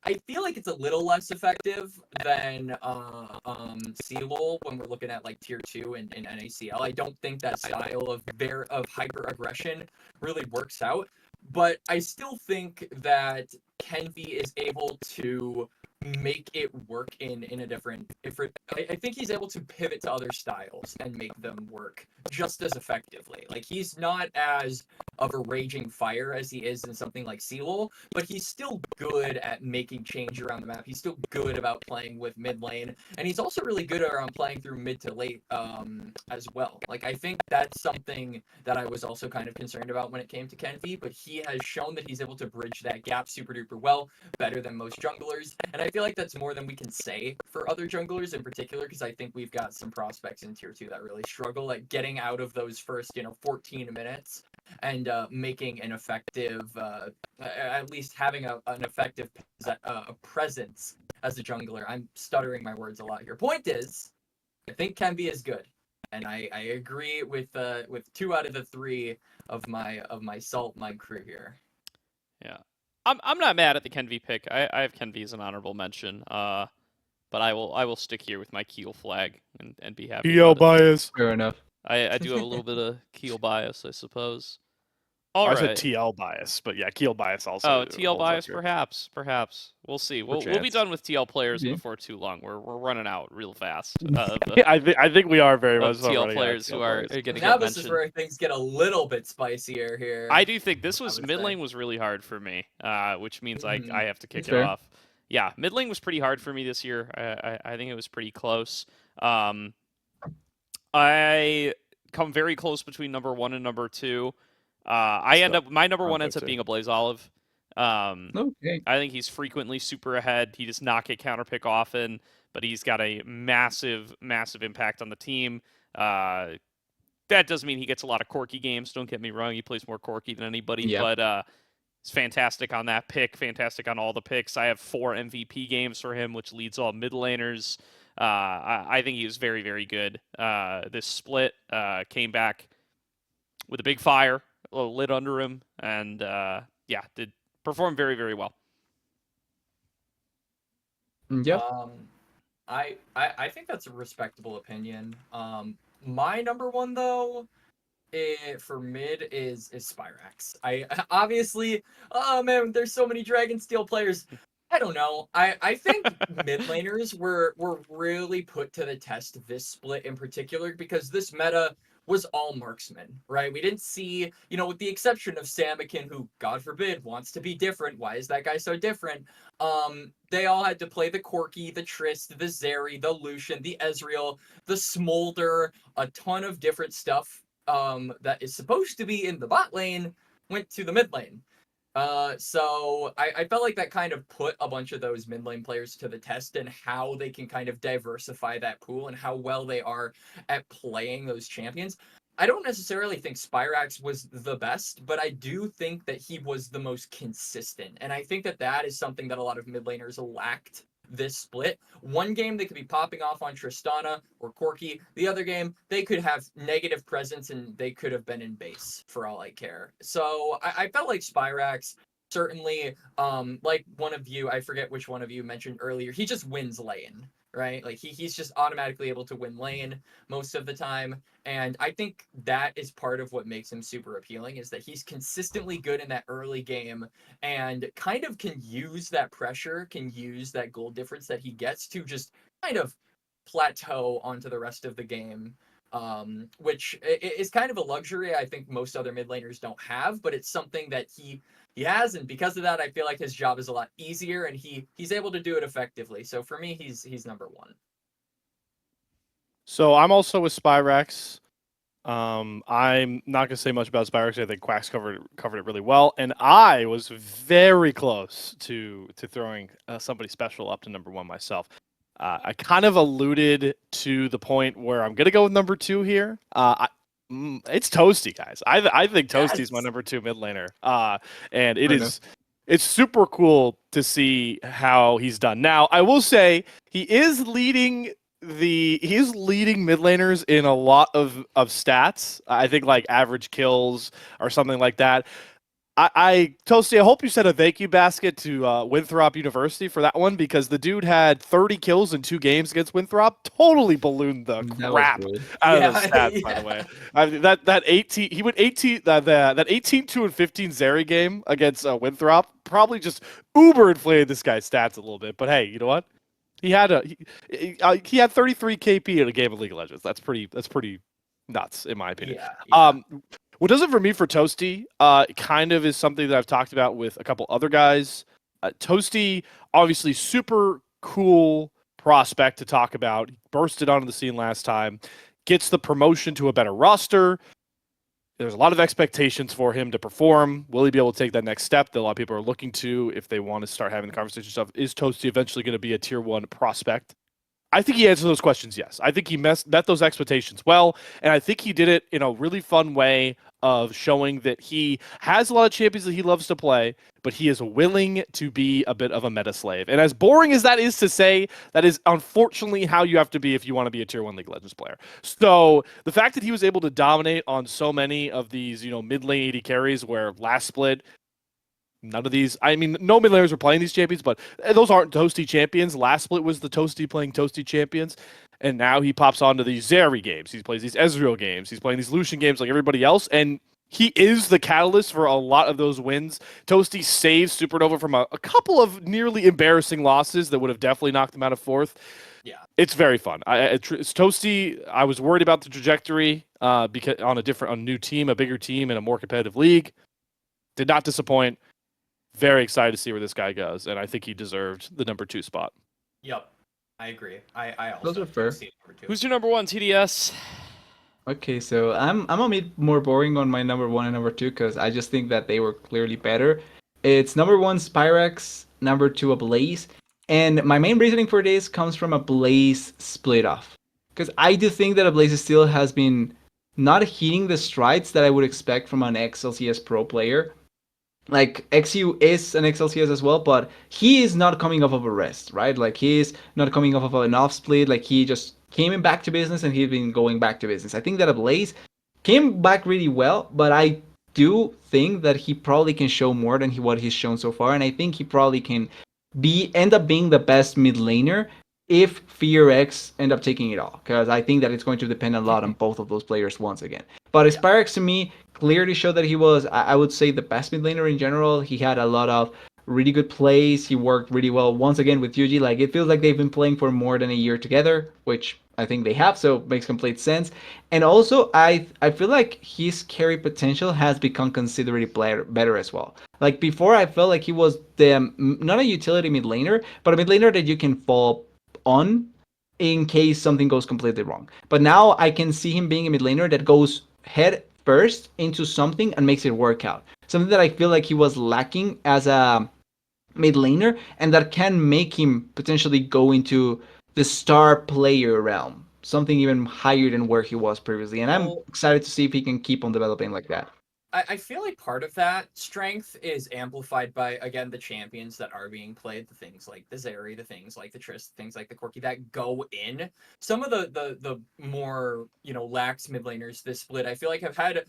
I feel like it's a little less effective than CLOL when we're looking at like tier 2 in NACL. I don't think that style of hyper aggression really works out, but I still think that Kenvi is able to make it work in a different. I think he's able to pivot to other styles and make them work just as effectively. Like, he's not as of a raging fire as he is in something like CLOL, but he's still good at making change around the map. He's still good about playing with mid lane, and he's also really good around playing through mid to late as well. Like, I think that's something that I was also kind of concerned about when it came to Kenvi, but he has shown that he's able to bridge that gap super duper well, better than most junglers, and I feel like that's more than we can say for other junglers in particular, because I think we've got some prospects in tier 2 that really struggle at getting out of those first 14 minutes and making an effective, at least having an effective presence as a jungler. I'm stuttering my words a lot here. Point is, I think Kenvi is good, and I agree with 2 out of the 3 of my Salt Mud crew here. Yeah, I'm not mad at the Kenvi pick. I have Kenvi as an honorable mention. But I will stick here with my Keel flag and be happy. Keel bias. Fair enough. I do have a little bit of Keel bias, I suppose. All I right. said TL bias, but yeah, Keel bias also. Oh, TL bias, perhaps. We'll see. We'll be done with TL players before too long. We're running out real fast. I think we are very much TL players who are going to get now. This is where things get a little bit spicier here. I do think this was mid lane was really hard for me, which means I have to kick it off. Yeah, mid lane was pretty hard for me this year. I think it was pretty close. I come very close between number 1 and number 2. My number 1 ends up being a Blaze Olive. Okay. I think he's frequently super ahead. He does not get counterpick often, but he's got a massive, massive impact on the team. That doesn't mean he gets a lot of Corki games. Don't get me wrong. He plays more Corki than anybody, but he's fantastic on that pick, fantastic on all the picks. I have 4 MVP games for him, which leads all mid laners. I think he was very, very good. This split came back with a big fire, a little lid under him, and did perform very, very well. Yep. I think that's a respectable opinion. My number 1 though, for mid is Spyrax. I obviously, oh man, there's so many Dragonsteel players. I don't know. I think mid laners were really put to the test this split in particular, because this meta was all marksman, right? We didn't see, with the exception of Samakin, who, God forbid, wants to be different. Why is that guy so different? They all had to play the Corki, the Trist, the Zeri, the Lucian, the Ezreal, the Smolder, a ton of different stuff that is supposed to be in the bot lane went to the mid lane. So I felt like that kind of put a bunch of those mid lane players to the test, and how they can kind of diversify that pool and how well they are at playing those champions. I don't necessarily think Spyrax was the best, but I do think that he was the most consistent. And I think that is something that a lot of mid laners lacked this split. One game they could be popping off on Tristana or Corki. The other game they could have negative presence and they could have been in base for all I care. So I felt like Spyrax certainly, like one of you, I forget which one of you mentioned earlier, he just wins lane, right? Like he's just automatically able to win lane most of the time. And I think that is part of what makes him super appealing, is that he's consistently good in that early game and kind of can use that pressure, can use that goal difference that he gets to just kind of plateau onto the rest of the game. Which is kind of a luxury I think most other mid laners don't have, but it's something that he has, and because of that, I feel like his job is a lot easier, and he's able to do it effectively. So for me, he's number one. So I'm also with Spyrax. I'm not gonna say much about Spyrax. I think Quax covered it really well, and I was very close to throwing somebody special up to number one myself. I kind of alluded to the point where I'm gonna go with number two here. It's Toasty, guys. I think Toasty's my Yes. number two mid laner. And know. it's super cool to see how he's done. Now, I will say he is leading mid laners in a lot of stats. I think like average kills or something like that. Toasty, I hope you sent a thank you basket to Winthrop University for that one, because the dude had 30 kills in 2 games against Winthrop. Totally ballooned the That was crap rude. out of the Yeah, stats, by the way. I mean, that 18, he went 18, that 18, 2, and 15 Zeri game against Winthrop probably just uber inflated this guy's stats a little bit. But hey, you know what? He had he had 33 KP in a game of League of Legends. That's pretty nuts, in my opinion. Yeah. What does it for me for Toasty kind of is something that I've talked about with a couple other guys. Toasty, obviously super cool prospect to talk about. He bursted onto the scene last time, gets the promotion to a better roster. There's a lot of expectations for him to perform. Will he be able to take that next step that a lot of people are looking to if they want to start having the conversation stuff? Is Toasty eventually going to be a tier 1 prospect? I think he answered those questions, yes. I think he met those expectations well, and I think he did it in a really fun way of showing that he has a lot of champions that he loves to play, but he is willing to be a bit of a meta slave. And as boring as that is to say, that is unfortunately how you have to be if you want to be a tier 1 League of Legends player. So the fact that he was able to dominate on so many of these, mid lane AD carries, where last split, none of these, I mean, no mid laners were playing these champions, but those aren't Toasty champions. Last split was the Toasty playing Toasty champions, and now he pops onto these Zeri games. He plays these Ezreal games. He's playing these Lucian games like everybody else, and he is the catalyst for a lot of those wins. Toasty saves Supernova from a couple of nearly embarrassing losses that would have definitely knocked him out of fourth. Yeah. It's very fun. It's Toasty. I was worried about the trajectory because on a new team, a bigger team, in a more competitive league. Did not disappoint. Very excited to see where this guy goes, and I think he deserved the number 2 spot. Yep. I agree. I also Those are fair. see number 2. Who's your number one, TDS? Okay, so I'm a bit more boring on my number 1 and number 2 because I just think that they were clearly better. It's number 1 Spyrax, number 2 Ablaze, and my main reasoning for this comes from Ablaze split off, because I do think that Ablaze still has been not hitting the strides that I would expect from an XLCS pro player. Like, XU is an XLCS as well, but he is not coming off of a rest, right? Like, he is not coming off of an off split. Like, he just came back to business and he's been going back to business. I think that Ablaze came back really well, but I do think that he probably can show more than what he's shown so far, and I think he probably can end up being the best mid laner if Fear X end up taking it all, because I think that it's going to depend a lot on both of those players once again. But Spyrax to me clearly showed that he was, I would say, the best mid laner in general. He had a lot of really good plays. He worked really well once again with Yuji. Like, it feels like they've been playing for more than a year together, which I think they have, so it makes complete sense. And also, I feel like his carry potential has become considerably better as well. Like, before, I felt like he was not a utility mid laner, but a mid laner that you can fall on in case something goes completely wrong. But now I can see him being a mid laner that goes head first into something and makes it work out. Something that I feel like he was lacking as a mid laner, and that can make him potentially go into the star player realm, something even higher than where he was previously. And I'm excited to see if he can keep on developing like that. I feel like part of that strength is amplified by, again, the champions that are being played, the things like the Zeri, the things like the Triss, the things like the Corki that go in. Some of the more, lax mid laners this split, I feel like have had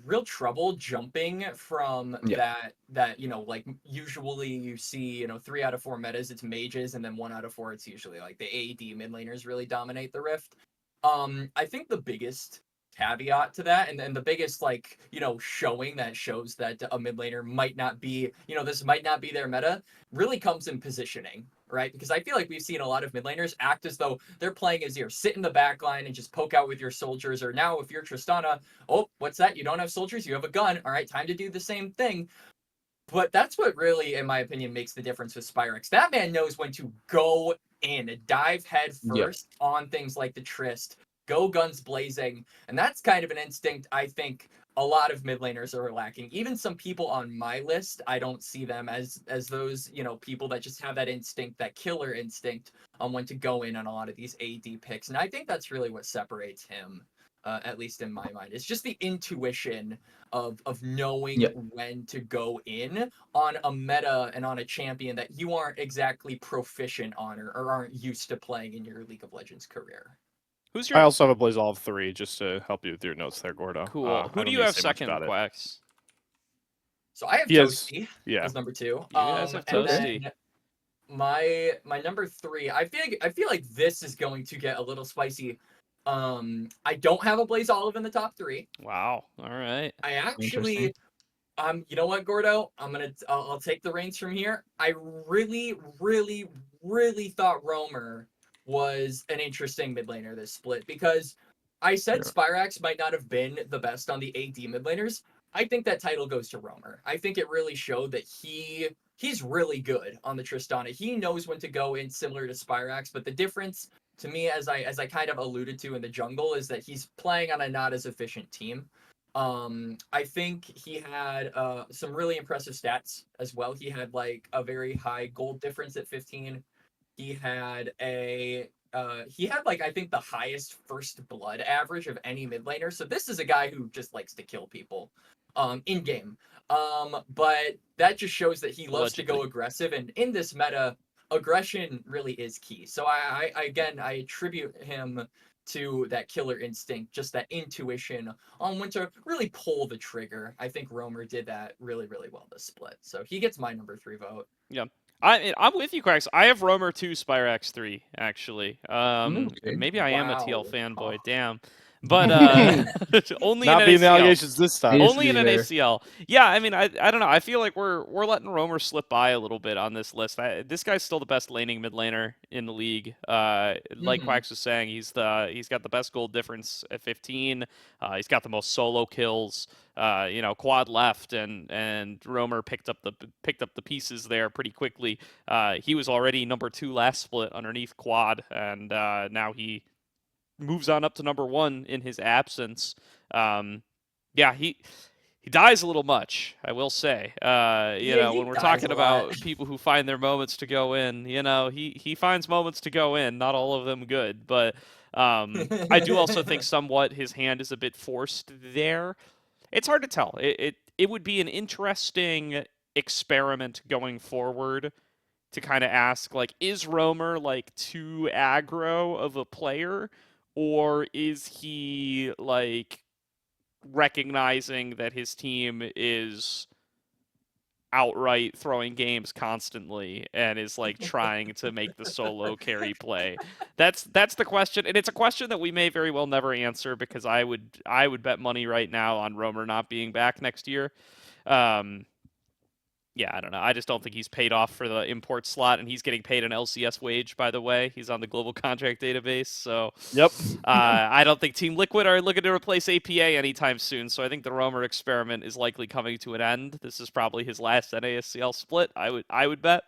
real trouble jumping from Yeah. that, like usually you see, 3 out of 4 metas, it's mages, and then 1 out of 4, it's usually like the AD mid laners really dominate the Rift. I think the biggest caveat to that, and the biggest showing that shows that a mid laner might not be, this might not be their meta, really comes in positioning, right? Because I feel like we've seen a lot of mid laners act as though they're playing as your sit in the back line and just poke out with your soldiers, or now if you're Tristana, oh, what's that? You don't have soldiers, you have a gun. All right, time to do the same thing. But that's what really, in my opinion, makes the difference with Spyrex. That man knows when to go in, dive head first on things like the Trist, go guns blazing. And that's kind of an instinct I think a lot of mid laners are lacking. Even some people on my list, I don't see them as those, people that just have that instinct, that killer instinct on when to go in on a lot of these AD picks. And I think that's really what separates him. At least in my mind, it's just the intuition of knowing when to go in on a meta and on a champion that you aren't exactly proficient on, or aren't used to playing in your League of Legends career. Who's I your also have a Blaze Olive 3 just to help you with your notes there, Gordo. cool? I Who don't do you need to have say much second, about it. Quax? So I have He has- Toasty Yeah. as number 2. You guys have And Toasty. then my number 3, I feel like this is going to get a little spicy. I don't have a Blaze Olive in the top 3. Wow. All right. I actually, Interesting. you know what, Gordo? I'll take the reins from here. I really, really, really thought Roamer was an interesting mid laner this split, because I said Yeah. Spyrax might not have been the best on the AD mid laners. I think that title goes to Roamer. I think it really showed that he's really good on the Tristana. He knows when to go in, similar to Spyrax, but the difference to me, as I kind of alluded to in the jungle, is that he's playing on a not as efficient team. I think he had some really impressive stats as well. He had like a very high gold difference at 15. He had like, I think the highest first blood average of any mid laner. So this is a guy who just likes to kill people in game. But that just shows that he loves to go aggressive, and in this meta, aggression really is key. So I attribute him to that killer instinct, just that intuition on when to really pull the trigger. I think Roamer did that really, really well this split. So he gets my number 3 vote. Yeah. I'm with you, Quax. I have Roamer 2, Spyrax 3, actually. Okay. Maybe I am a Wow. TL fanboy, Huh. damn. But only Not in being the NACL. allegations this time. Needs Only to in be an there. ACL. Yeah, I mean, I don't know. I feel like we're letting Roamer slip by a little bit on this list. This guy's still the best laning mid laner in the league. Like Quax was saying, he's got the best gold difference at 15. He's got the most solo kills. Quad left, and Roamer picked up the pieces there pretty quickly. He was already number 2 last split underneath Quad, and now he moves on up to number 1 in his absence. He dies a little much, I will say. He when we're dies talking a lot. about people who find their moments to go in, he finds moments to go in, not all of them good, but I do also think somewhat his hand is a bit forced there. It's hard to tell. It would be an interesting experiment going forward to kind of ask, like, is Roamer like too aggro of a player, or is he like recognizing that his team is outright throwing games constantly and is like trying to make the solo carry play? That's the question, and it's a question that we may very well never answer, because I would bet money right now on Roamer not being back next year. Yeah, I don't know. I just don't think he's paid off for the import slot, and he's getting paid an LCS wage, by the way. He's on the global contract database, so Yep. I don't think Team Liquid are looking to replace APA anytime soon, so I think the Roamer experiment is likely coming to an end. This is probably his last NASCL split, I would bet.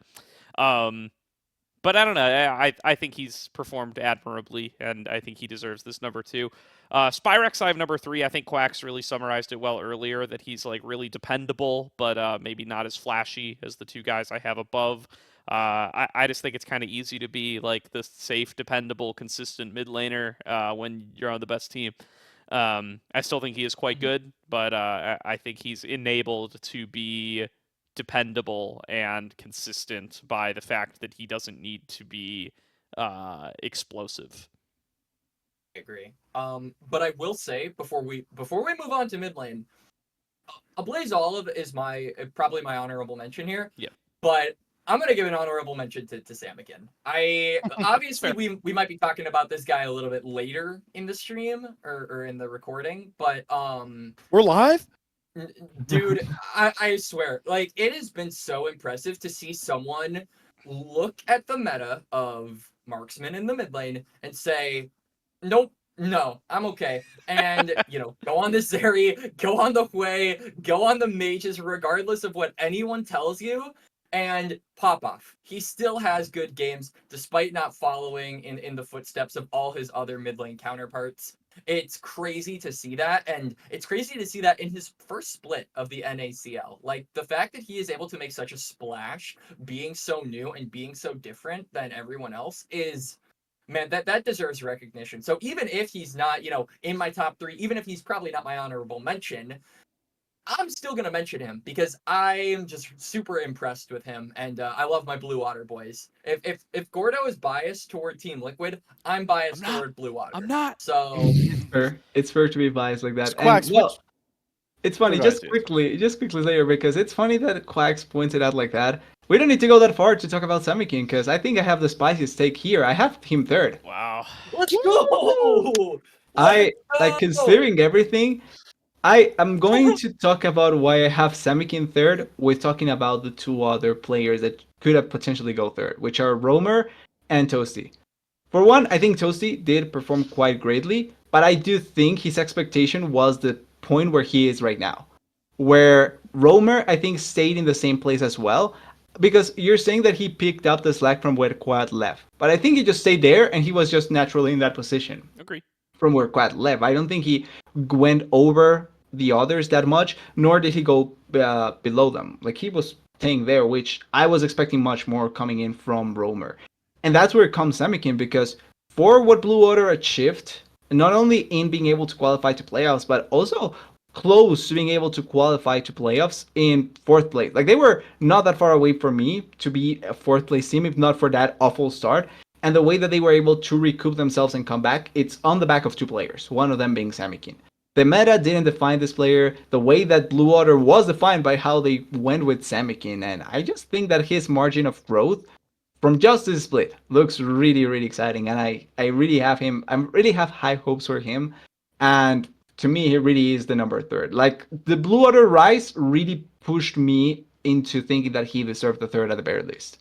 But I don't know. I think he's performed admirably, and I think he deserves this number 2. Spyrex, I have number 3. I think Quax really summarized it well earlier, that he's like really dependable, but maybe not as flashy as the 2 guys I have above. I just think it's kind of easy to be like the safe, dependable, consistent mid laner when you're on the best team. I still think he is quite good, but I think he's enabled to be dependable and consistent by the fact that he doesn't need to be explosive. I agree. But I will say before we move on to mid lane, Ablaze Olive is probably my honorable mention here. Yeah. But I'm gonna give an honorable mention to Sam again. Obviously we might be talking about this guy a little bit later in the stream or in the recording, but We're live? dude, I swear, like, it has been so impressive to see someone look at the meta of marksman in the mid lane and say, nope, no, I'm okay. And, go on the Zeri, go on the Hui, go on the mages, regardless of what anyone tells you, and pop off. He still has good games, despite not following in the footsteps of all his other mid lane counterparts. It's crazy to see that, and it's crazy to see that in his first split of the NACL. Like, the fact that he is able to make such a splash, being so new and being so different than everyone else is, man, that deserves recognition. So even if he's not, in my top 3, even if he's probably not my honorable mention, I'm still going to mention him because I'm just super impressed with him, and I love my Blue Water boys. If Gordo is biased toward Team Liquid, I'm biased toward Blue Water. I'm not. So It's fair to be biased like that. Quax, And well, it's funny. Go Just ahead, quickly say here because it's funny that Quax pointed out like that. We don't need to go that far to talk about Semiking because I think I have the spiciest take here. I have him third. Wow. let's go. I like go! considering everything. I am going to talk about why I have Semikin third with talking about the 2 other players that could have potentially go third, which are Roamer and Toasty. For one, I think Toasty did perform quite greatly, but I do think his expectation was the point where he is right now. Where Roamer, I think, stayed in the same place as well, because you're saying that he picked up the slack from where Quad left. But I think he just stayed there and he was just naturally in that position Agree. from where Quad left. I don't think he went over the others that much, nor did he go below them. Like, he was staying there, which I was expecting much more coming in from Roamer. And that's where it comes Semikin, because for what Blue Water achieved, not only in being able to qualify to playoffs, but also close to being able to qualify to playoffs in 4th place. Like, they were not that far away from me to be a 4th place team, if not for that awful start. And the way that they were able to recoup themselves and come back, it's on the back of 2 players, one of them being Samikin. The meta didn't define this player the way that Blue Water was defined by how they went with Samikin, and I just think that his margin of growth from just this split looks really, really exciting, and I really have high hopes for him, and to me, he really is the number 3rd. Like, the Blue Water rise really pushed me into thinking that he deserved the 3rd at the very least.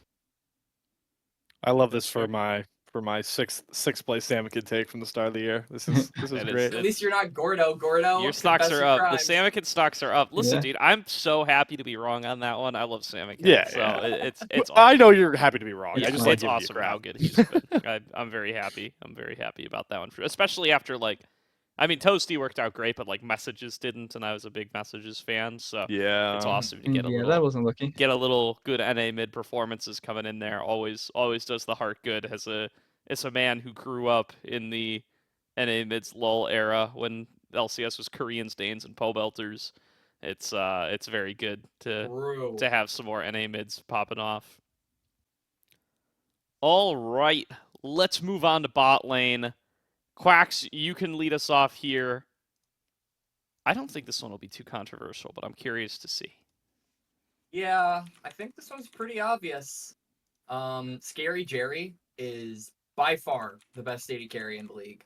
I love this for my sixth place Samikin take from the start of the year. This is great. At least you're not Gordo. Your stocks are up. Crimes. The Samikin stocks are up. Listen, Yeah. dude, I'm so happy to be wrong on that one. I love Samikin. Yeah, So yeah. it's Well, I know you're happy to be wrong. Yeah, I just it's like awesome how good he's been. I'm very happy. I'm very happy about that one, especially after Toasty worked out great, but Messages didn't, and I was a big Messages fan, so Yeah. it's awesome to get a that wasn't lucky. little good NA mid performances coming in there. Always does the heart good as a man who grew up in the NA mids lull era when LCS was Koreans, Danes, and Pobelters. It's very good to have some more NA mids popping off. All right, let's move on to bot lane. Quax, you can lead us off here. I don't think this one will be too controversial, but I'm curious to see. Yeah, I think this one's pretty obvious. Scary Jerry is by far the best AD carry in the league.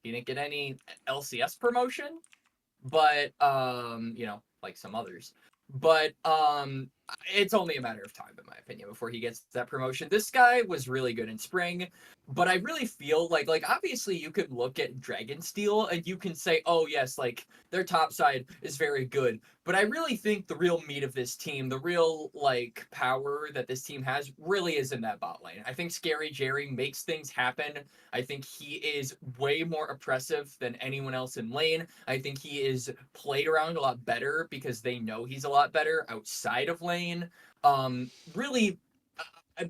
He didn't get any LCS promotion, but like some others. But it's only a matter of time, in my opinion, before he gets that promotion. This guy was really good in spring, but I really feel like obviously you could look at Dragonsteel and you can say, oh yes, like their top side is very good. But I really think the real meat of this team, the real power that this team has, really is in that bot lane. I think Scary Jerry makes things happen. I think he is way more oppressive than anyone else in lane. I think he is played around a lot better because they know he's a lot better outside of lane. Really,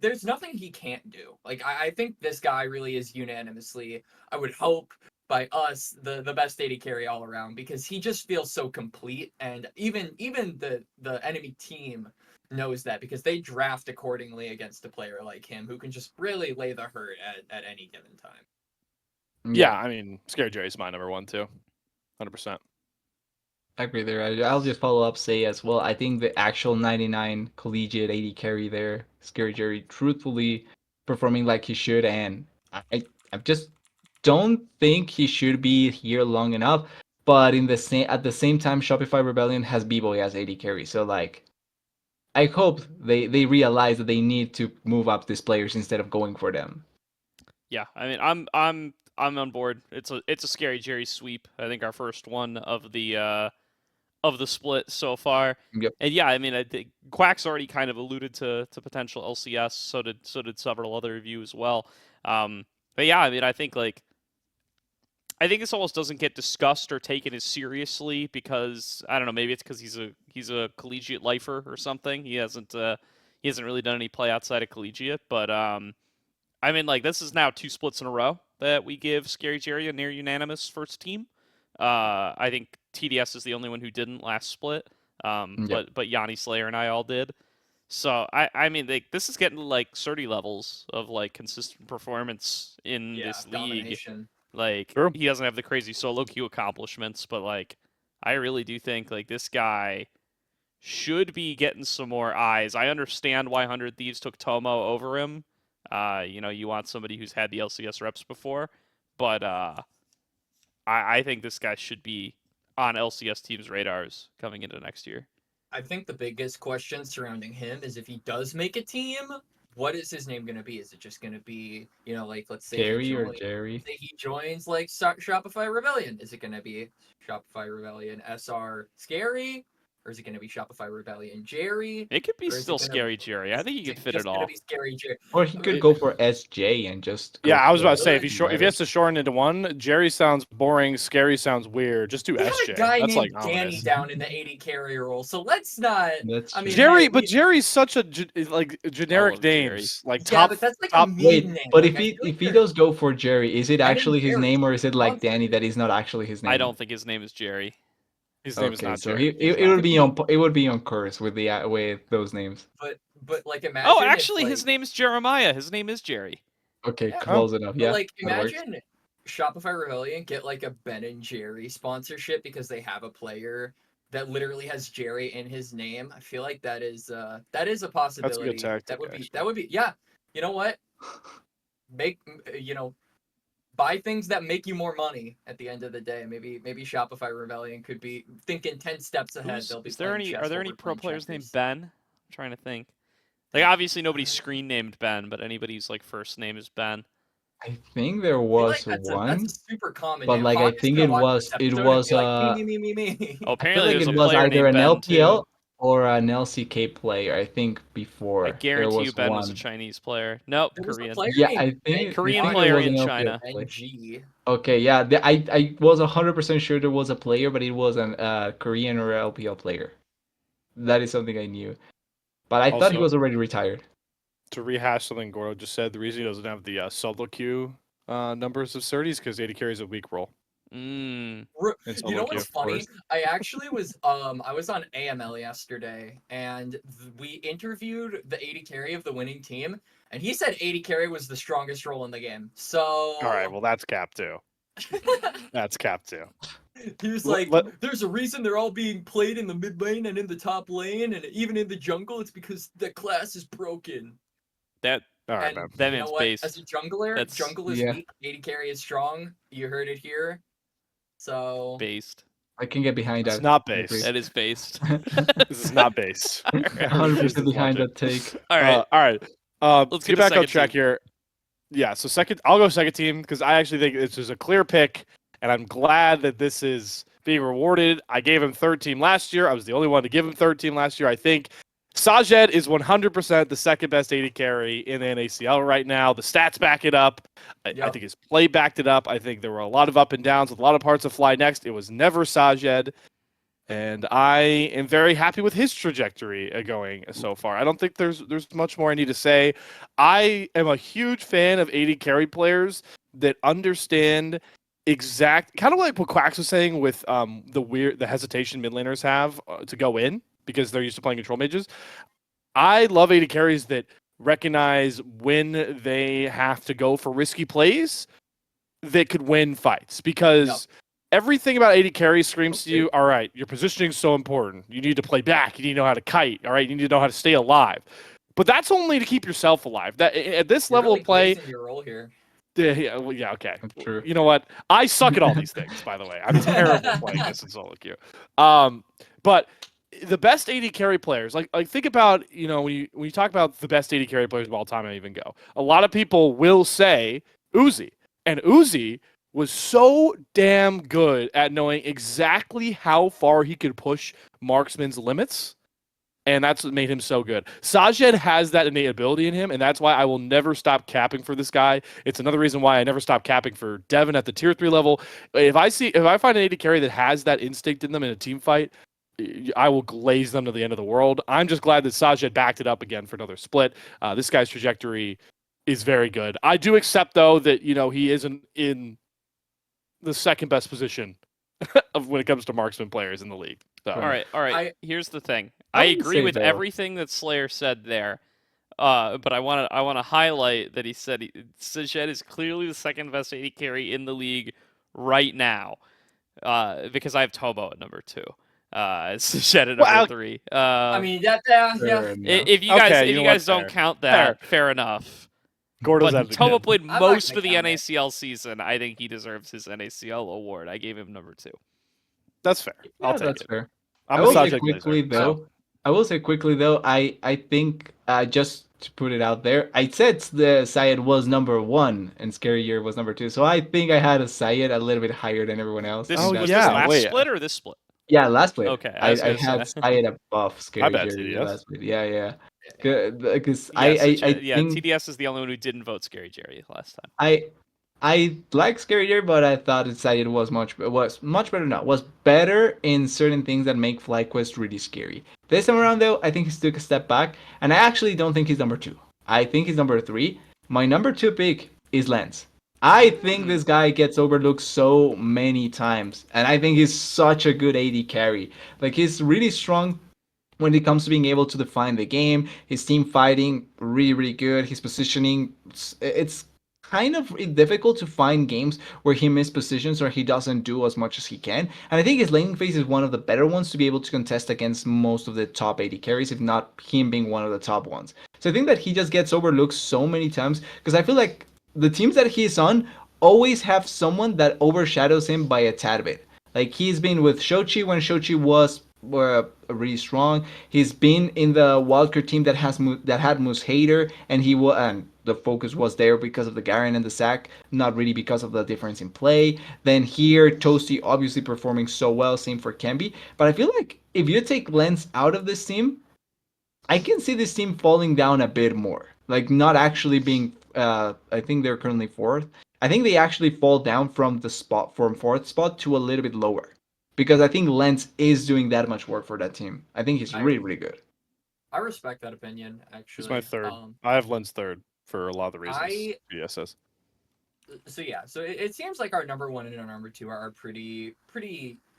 there's nothing he can't do. I think this guy really is unanimously, I would hope, by us the best AD carry all around, because he just feels so complete, and even the enemy team knows that because they draft accordingly against a player like him who can just really lay the hurt at any given time. Yeah, I mean, Scary Jerry's my number one too, 100%. I agree there. I'll just follow up, say as well. I think the actual 99 collegiate 80 carry there, Scary Jerry, truthfully performing like he should, and I just don't think he should be here long enough. But at the same time, Shopify Rebellion has B-Boy as 80 carry, so like, I hope they realize that they need to move up these players instead of going for them. Yeah, I mean, I'm on board. It's a Scary Jerry sweep. I think our first one of the split so far. Yep. And yeah, I mean, I think Quax already kind of alluded to potential LCS. So did several other of you as well. But yeah, I mean, I think this almost doesn't get discussed or taken as seriously because I don't know, maybe it's because he's a collegiate lifer or something. He hasn't really done any play outside of collegiate, but I mean, like, this is now 2 splits in a row that we give Scary Jerry a near unanimous first team. I think TDS is the only one who didn't last split, Yep. but Yanni Slayer and I all did. So I mean, this is getting to like 30 levels of like consistent performance in this league. Domination. Like, True. he doesn't have the crazy solo queue accomplishments, but like, I really do think like this guy should be getting some more eyes. I understand why 100 Thieves took Tomo over him. You know, you want somebody who's had the LCS reps before, but I think this guy should be on LCS teams' radars coming into next year. I think the biggest question surrounding him is if he does make a team, what is his name going to be? Is it just going to be, you know, like, let's say Jerry or Jerry? Say he joins like Shopify Rebellion. Is it going to be Shopify Rebellion SR Scary? Or is it going to be Shopify Rebellion Jerry? It could be Or is it still gonna Scary Jerry. I think you could fit it Just going all. to be Scary Jerry. Or he could go for SJ and just go Yeah, I was for about to say Really? if he has to shorten into one, Jerry sounds boring, Scary sounds weird. Just do We have SJ. a guy That's named like Danny ominous. down in the 80 carrier role, so let's not. That's I mean, true. Jerry, hey, but we- Jerry's such a like generic love Jerry. names, like yeah, top. but that's like top- a meme Wait, name. but Like, if I he feel like if he they're- does go for Jerry, is it I think actually his Jerry name or is it like wants to Danny be. that is not actually his name? I don't think his name is Jerry. His name is Okay, not so Jerry. He's it not. would be on curse with the with those names. But like imagine. Oh, if, actually, like, his name is Jeremiah. His name is Jerry. Okay, Yeah. close enough. But Yeah, like that works. imagine Shopify Rebellion get like a Ben and Jerry sponsorship because they have a player that literally has Jerry in his name. I feel like that is a possibility. tactic, that would be actually. yeah. You know what? Buy things that make you more money at the end of the day. Maybe Shopify Rebellion could be thinking 10 steps ahead. They'll be Are there any while we're pro playing players named checkers. Ben? I'm trying to think. Like, obviously nobody's screen named Ben, but anybody's like first name is Ben. I think there I feel was like that's one, a super common but name. like I Hawk is think gonna it watch was this episode and be like, me. Oh, I feel apparently like there's it a was player either named an Ben LPL too. or an LCK player. I think before I there guarantee was you Ben was a one. Chinese player. Nope, There was a Korean. player Yeah, named I think Korean I think player it was in an LPL China. player. NG. Okay, yeah, I was 100% sure there was a player, but it was an Korean or LPL player. That is something I knew, but I thought he Also- was already retired. To rehash something Gordo just said, the reason he doesn't have the solo queue numbers of 30 is because 80 carries a weak roll. Mm. in You solo know queue, what's of funny? course. I actually was I was on AML yesterday, and we interviewed the 80 carry of the winning team, and he said 80 carry was the strongest role in the game. So All right, well that's cap too. That's cap too. he was Let- like, let- "There's a reason they're all being played in the mid lane and in the top lane, and even in the jungle. It's because the class is broken." That All right, And man. that you know man's what? based. As a jungler, That's- jungle is Yeah. weak. 80 carry is strong. You heard it here. So based. I can get behind It's that. not I agree. based. That is based. This is not based. I refuse 100% this behind logic. that take. All right. All right. Let's Get get to back on second track team. here. Yeah, so second, I'll go second team because I actually think this is a clear pick, and I'm glad that this is being rewarded. I gave him third team last year. I was the only one to give him third team last year. I think Sajed is 100% the second best 80 carry in the NACL right now. The stats back it up. I Yep. think his play backed it up. I think there were a lot of up and downs with a lot of parts of Fly Next. It was never Sajed. And I am very happy with his trajectory going so far. I don't think there's much more I need to say. I am a huge fan of 80 carry players that understand kind of like what Quax was saying with the hesitation mid laners have to go in because they're used to playing control mages. I love AD carries that recognize when they have to go for risky plays that could win fights because everything about AD carries screams to you, all right, your positioning is so important. You need to play back. You need to know how to kite. All right, you need to know how to stay alive. But that's only to keep yourself alive. That at this You're level really of play, glazing your role here. yeah, okay. That's true. You know what? I suck at all these things, by the way. I'm terrible playing this in solo queue. But the best AD carry players, like think about, when you talk about the best AD carry players of all time, I even go. A lot of people will say Uzi. And Uzi was so damn good at knowing exactly how far he could push marksman's limits. And that's what made him so good. Sajed has that innate ability in him, and that's why I will never stop capping for this guy. It's another reason why I never stop capping for Devin at the tier 3 level. If I find an AD carry that has that instinct in them in a team fight, I will glaze them to the end of the world. I'm just glad that Sajed backed it up again for another split. This guy's trajectory is very good. I do accept, though, that he isn't in the second best position of when it comes to marksman players in the league. So. All right. Here's the thing. I I would agree say, with though- everything that Slayer said there. But I want to highlight that he said Sajed is clearly the second best AD carry in the league right now. Because I have Tobo at number 2. Sajed at number 3. I mean that Fair enough. If you Okay, guys you know what? don't Fair. count that, fair enough. Gordo's But at it Tobo again. played I'm not most gonna of the count it. NACL season. I think he deserves his NACL award. I gave him number 2. That's fair. I'll Yeah, take that's it. fair. I'm I a will say Sajed quickly glazer, though. so. I will say quickly though. I think just to put it out there, I said the Syed was number 1 and Scary Year was number 2. So I think I had a Syed a little bit higher than everyone else. This Oh, was yeah, this last wait. split or this split? Yeah, last play. Okay, I I was gonna had say. Syed above Scary bad, Year TDS. last play. Yeah. Because Yeah, I think TDS is the only one who didn't vote Scary Jerry last time. I like Scary Year, but I thought it was much better. No, was better in certain things that make FlyQuest really scary. This time around, though, I think he's took a step back, and I actually don't think he's number 2. I think he's number 3. My number 2 pick is Lance. I think this guy gets overlooked so many times, and I think he's such a good AD carry. Like he's really strong when it comes to being able to define the game. His team fighting really good. His positioning, it's kind of difficult to find games where he mispositions or he doesn't do as much as he can. And I think his laning phase is one of the better ones to be able to contest against most of the top AD carries, if not him being one of the top ones. So I think that he just gets overlooked so many times because I feel like the teams that he's on always have someone that overshadows him by a tad bit. Like he's been with Shochi when Shochi was really strong. He's been in the wildcard team that had Moose Hater, and the focus was there because of the Garen and the Zac, not really because of the difference in play. Then here, Toasty obviously performing so well, same for Kemby. But I feel like if you take Lens out of this team, I can see this team falling down a bit more. Like not actually being, I think they're currently 4th. I think they actually fall down from 4th spot to a little bit lower. Because I think Lens is doing that much work for that team. I think he's really good. I respect that opinion, actually. He's my 3rd. I have Len's 3rd for a lot of the reasons BS says. So it seems like our number 1 and our number 2 are pretty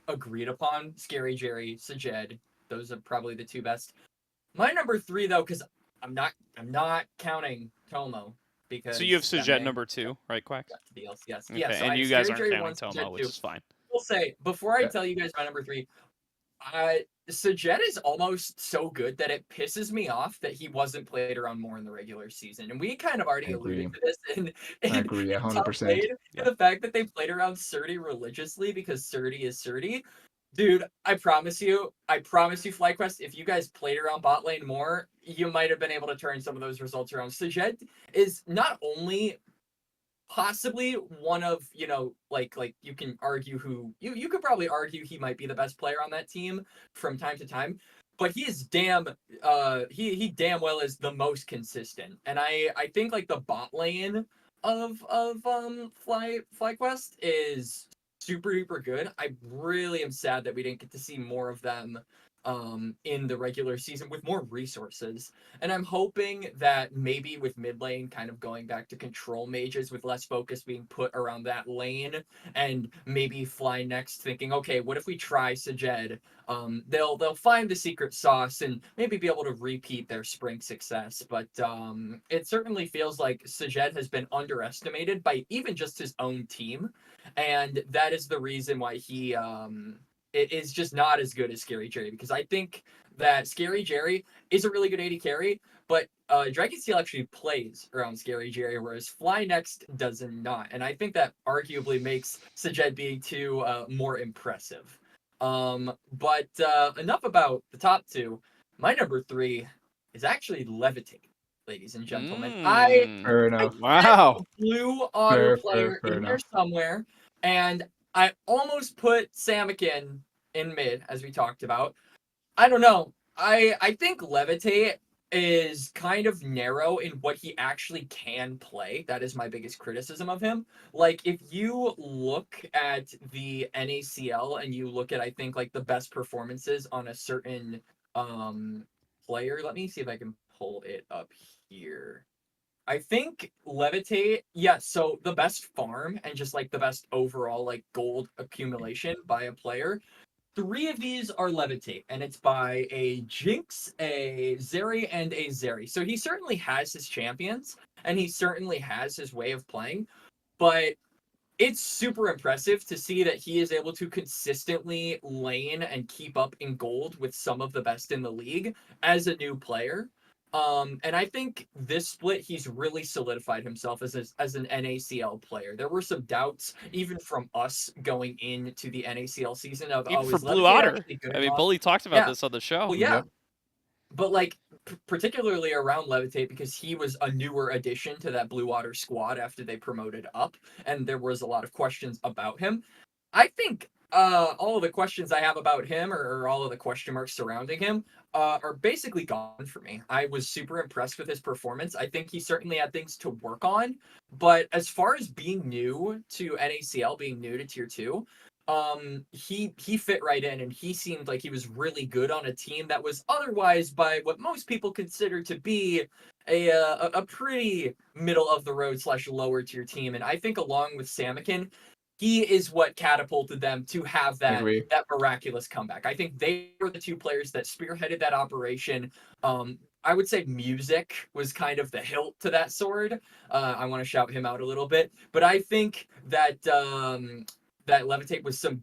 agreed upon. Scary Jerry, Sajed, those are probably the 2 best. My number 3 though, because I'm not counting Tomo. Because so you have Sajed number 2, right, Quack? Yes. Okay, Yeah, so and you guys aren't counting Tomo, which is fine. I'll say, before I tell you guys my number 3, Sajed is almost so good that it pisses me off that he wasn't played around more in the regular season. And we kind of already alluded to this I agree 100%. The fact that they played around Surdy religiously because Surdy is Surdy. Dude, I promise you, FlyQuest, if you guys played around bot lane more, you might have been able to turn some of those results around. Sajed is not only possibly one of, like you can argue you could probably argue he might be the best player on that team from time to time, but he is he damn well is the most consistent. And I think like the bot lane of FlyQuest is super duper good. I really am sad that we didn't get to see more of them in the regular season with more resources. And I'm hoping that maybe with mid lane kind of going back to control mages with less focus being put around that lane, and maybe Fly next thinking, okay, what if we try Sajed? They'll find the secret sauce and maybe be able to repeat their spring success. But it certainly feels like Sajed has been underestimated by even just his own team, and that is the reason why he it is just not as good as Scary Jerry, because I think that Scary Jerry is a really good AD carry, but Dragonsteel actually plays around Scary Jerry, whereas Fly Next does not. And I think that arguably makes Sajed being two more impressive. But enough about the top two. My number 3 is actually Levitate, ladies and gentlemen. Fair I enough. Wow. Blue Otter Fair, player fair in there enough. somewhere, and I almost put Samakin in mid, as we talked about. I don't know. I think Levitate is kind of narrow in what he actually can play. That is my biggest criticism of him. Like, if you look at the NACL and you look at, I think, like the best performances on a certain player, let me see if I can pull it up here. I think Levitate, yeah, so the best farm and just like the best overall like gold accumulation by a player, 3 of these are Levitate, and it's by a Jinx, a Zeri, and a Zeri. So he certainly has his champions, and he certainly has his way of playing, but it's super impressive to see that he is able to consistently lane and keep up in gold with some of the best in the league as a new player. And I think this split, he's really solidified himself as an NACL player. There were some doubts, even from us going into the NACL season of, Even for is Blue Levitate Otter. actually good I mean, enough? Bully talked about Yeah. this on the show. Well, yeah. Yep. But like particularly around Levitate, because he was a newer addition to that Blue Water squad after they promoted up, and there was a lot of questions about him. I think all of the questions I have about him, or all of the question marks surrounding him, are basically gone for me. I was super impressed with his performance. I think he certainly had things to work on, but as far as being new to NACL, being new to Tier 2, he fit right in, and he seemed like he was really good on a team that was otherwise by what most people consider to be a pretty middle of the road / lower tier team. And I think along with Samakin, he is what catapulted them to have I that agree. miraculous comeback. I think they were the 2 players that spearheaded that operation. I would say Music was kind of the hilt to that sword. I want to shout him out a little bit, but I think that that Levitate with some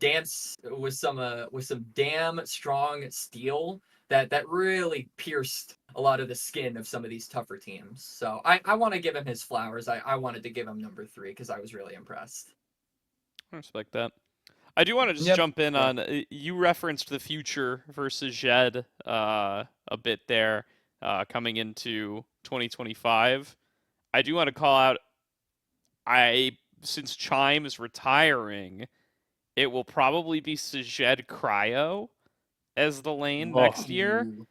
damn strong steel that really pierced a lot of the skin of some of these tougher teams. So I want to give him his flowers. I wanted to give him number 3 because I was really impressed. I respect that. I do want to just Yep. jump in Yeah. on, you referenced the future versus Jed a bit there coming into 2025. I do want to call out, since Chime is retiring, it will probably be Sajed Cryo as the lane next year. Ooh.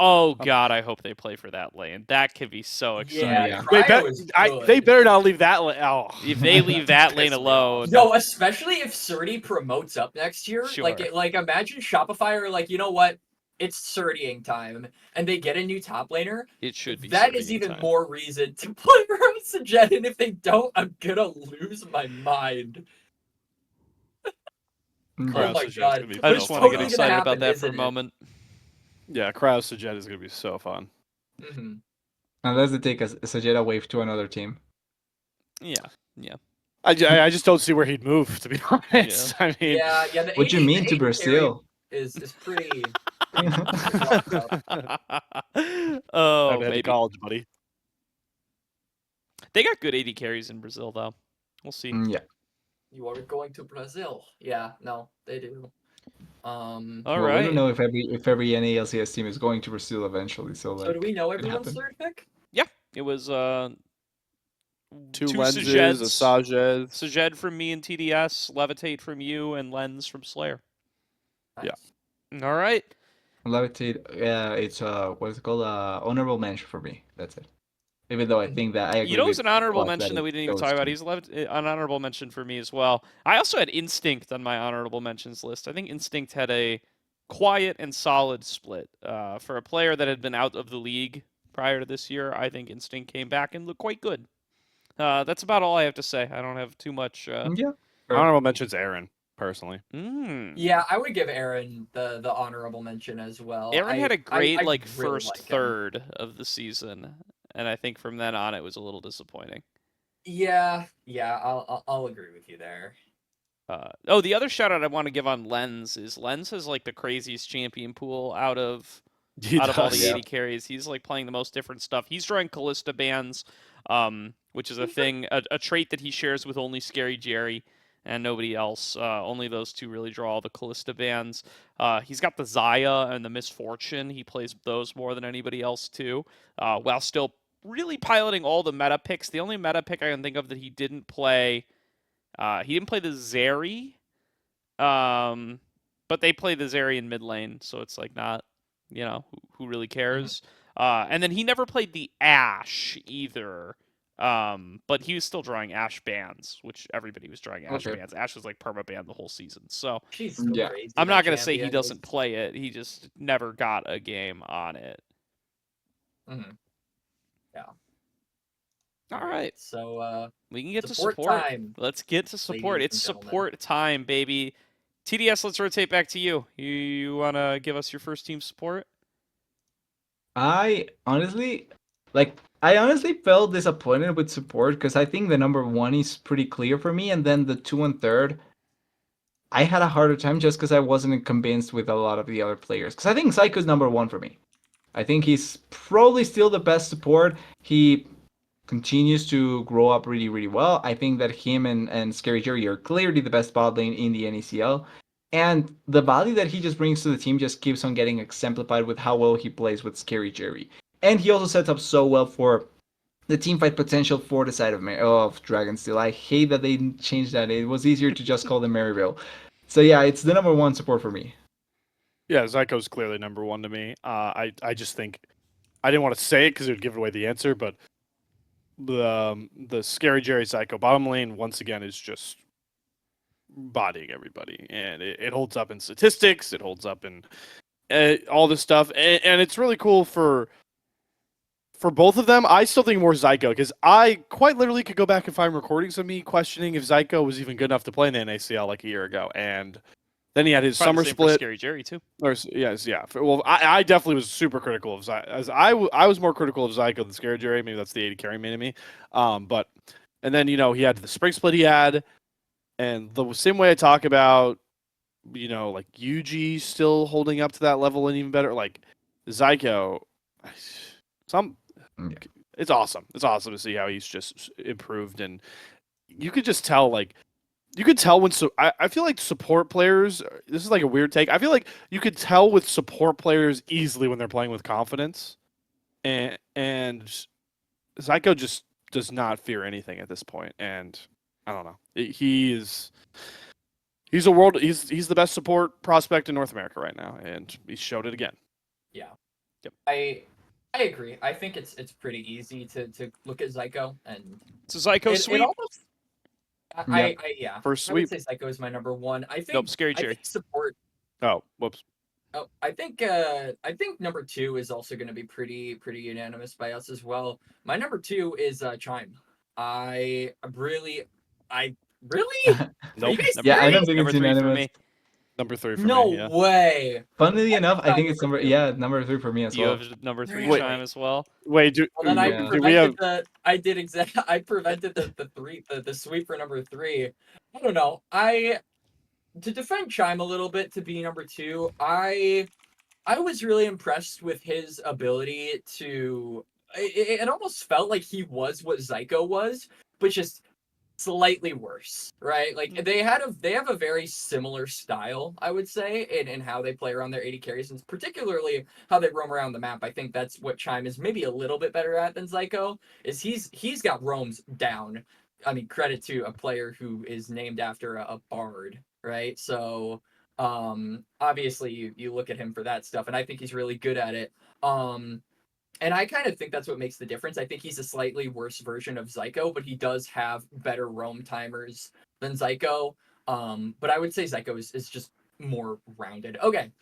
Oh god, I hope they play for that lane. That could be so exciting. Yeah, Yeah. Cryo is good. They better not leave that. Oh, If they leave that lane Piss me alone, No, especially if Surdy promotes up next year. Sure. Like imagine Shopify are like, you know what? It's Surdying time, and they get a new top laner. it should be. That is Surdying even time. more reason to play around Sajed, and if they don't, I'm gonna lose my mind. Oh Cryo my Sajed's god. gonna be I But just it's want to get totally gonna excited happen, about that for a isn't it? moment. Yeah, Cryo Sajed is gonna be so fun. Mm-hmm. Unless they take a Sajeda wave to another team. Yeah, yeah. I just don't see where he'd move, to be honest. I mean, Yeah, the What you AD mean the to AD Brazil? carry is pretty locked up. Oh, I've had to maybe. college, buddy. They got good AD carries in Brazil, though. We'll see. Yeah. You are going to Brazil. Yeah, no, they do. All Well, right. we don't know if every NALCS team is going to Brazil eventually. So So like, do we know it everyone's happened. 3rd pick? It was Two two lenses, a Sajeds. Sajed. Sajed from me and TDS, Levitate from you, and Lens from Slayer. Yeah. All right. Levitate, it's what is it called? Honorable mention for me. That's it. Even though I think that I agree You know, with it's an honorable Quax mention that we didn't even those talk about. two. He's an honorable mention for me as well. I also had Instinct on my honorable mentions list. I think Instinct had a quiet and solid split. For a player that had been out of the league prior to this year, I think Instinct came back and looked quite good. That's about all I have to say. I don't have too much. Yeah. Sure. Honorable mentions Aaron personally. Yeah, I would give Aaron the honorable mention as well. Aaron had a great I like really first like him. third of the season, and I think from then on it was a little disappointing. Yeah, I'll agree with you there. The other shout out I want to give on Lens is Lens has like the craziest champion pool out of all the does. 80 carries. He's like playing the most different stuff. He's drawing Callista bands, which is a thing, a trait that he shares with only Scary Jerry and nobody else. Only those two really draw all the Callista bands. He's got the Zaya and the Misfortune. He plays those more than anybody else too, while still really piloting all the meta picks. The only meta pick I can think of that he didn't play the Zeri, but they play the Zeri in mid lane, so it's like not, who really cares. And then he never played the Ashe either, but he was still drawing Ashe bands, which everybody was drawing Ashe bands. Ashe was like permaban the whole season, so She's so Yeah. crazy. I'm that not gonna say he champion doesn't is- play it. He just never got a game on it. Mhm. All right, So we can get to support support. time. Let's get to support. ladies It's and gentlemen. support time, baby. TDS, let's rotate back to you. You want to give us your first team support? I honestly felt disappointed with support because I think the number one is pretty clear for me, and then the two and third, I had a harder time just because I wasn't convinced with a lot of the other players. Because I think Psycho's number one for me. I think he's probably still the best support. He continues to grow up really, really well. I think that him and Scary Jerry are clearly the best bot lane in the NACL. And the value that he just brings to the team just keeps on getting exemplified with how well he plays with Scary Jerry. And he also sets up so well for the team fight potential for the side of Dragonsteel. I hate that they changed that. It was easier to just call them Maryville. So yeah, it's the number one support for me. Yeah, Zyko's clearly number one to me. I just think I didn't want to say it because it would give away the answer, but the Scary Jerry Zyko bottom lane once again is just bodying everybody, and it holds up in statistics. It holds up in all this stuff, and it's really cool for both of them. I still think more Zyko because I quite literally could go back and find recordings of me questioning if Zyko was even good enough to play in the NACL like a year ago, and then he had his Probably summer the same for split. Scary Jerry too. Or, yes, yeah. Well, I definitely was super critical of Zyko. I was more critical of Zyko than Scary Jerry. Maybe that's the 80 carry man in me. But and then he had the spring split he had, and the same way I talk about, like Yuji still holding up to that level and even better. Like Zyko, it's awesome. It's awesome to see how he's just improved, and you could just tell you could tell when I feel like support players, this is like a weird take. I feel like you could tell with support players easily when they're playing with confidence. And Zyko just does not fear anything at this point. And I don't know. He's the best support prospect in North America right now, and he showed it again. Yeah. Yep. I agree. I think it's pretty easy to look at Zyko and So Zyko sweep. It almost, yeah. First I would sweep. say Psycho is my number one. I think Nope, Scary I Jerry. think support. Oh, whoops. Oh, I think number two is also going to be pretty unanimous by us as well. My number two is Chime. I really. Nope. You guys Yeah, I serious? don't think Number it's 3 for unanimous. me. Number 3 for No me. Yeah. way. Funnily enough, I think it's number number three for me as You well. have number 3 Wait. Chime as well. Wait, Well, then Yeah. do we have? I prevented the sweep for number three. I don't know. To defend Chime a little bit to be number two, I was really impressed with his ability to. It almost felt like he was what Zyko was, but just slightly worse, right? Like they have a very similar style, I would say, in how they play around their 80 carries, and particularly how they roam around the map. I think that's what Chime is maybe a little bit better at than Zyko. Is he's got roams down. I mean, credit to a player who is named after a bard, right? So obviously you look at him for that stuff, and I think he's really good at it. And I kind of think that's what makes the difference. I think he's a slightly worse version of Zyko, but he does have better roam timers than Zyko. But I would say Zyko is just more rounded. Okay.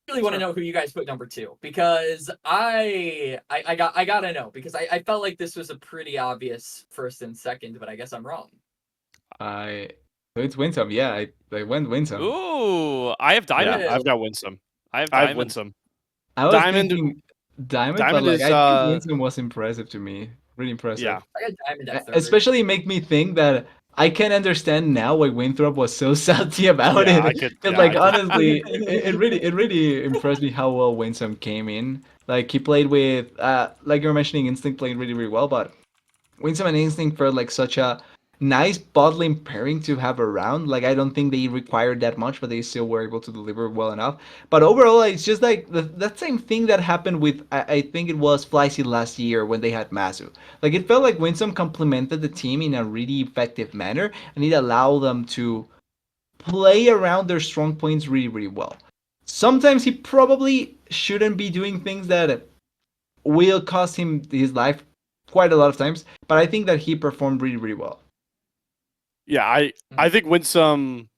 really want to know who you guys put number 2 because I gotta know because I felt like this was a pretty obvious first and second, but I guess I'm wrong. So it's Winsome. Yeah, I went Winsome. Ooh, I have Diamond. Yeah, I've got Winsome. I have I have Diamond. Winsome. I was Diamond- thinking Diamond, but Diamond like is, I think Winsome was impressive to me. Really impressive. Yeah. I got Diamond at 3rd. Especially make me think that I can understand now why Winthrop was so salty about Yeah, it. I could. Because Yeah, like I could- honestly, it really impressed me how well Winsome came in. Like he played with like you were mentioning, Instinct played really well, but Winsome and Instinct felt like such a nice bottling pairing to have around. Like I don't think they required that much, but they still were able to deliver well enough. But overall, it's just like that same thing that happened with I think it was Flyseed last year when they had Masu. Like it felt like Winsome complemented the team in a really effective manner, and it allowed them to play around their strong points really well. Sometimes he probably shouldn't be doing things that will cost him his life quite a lot of times, but I think that he performed really well. Yeah, I think Winsome.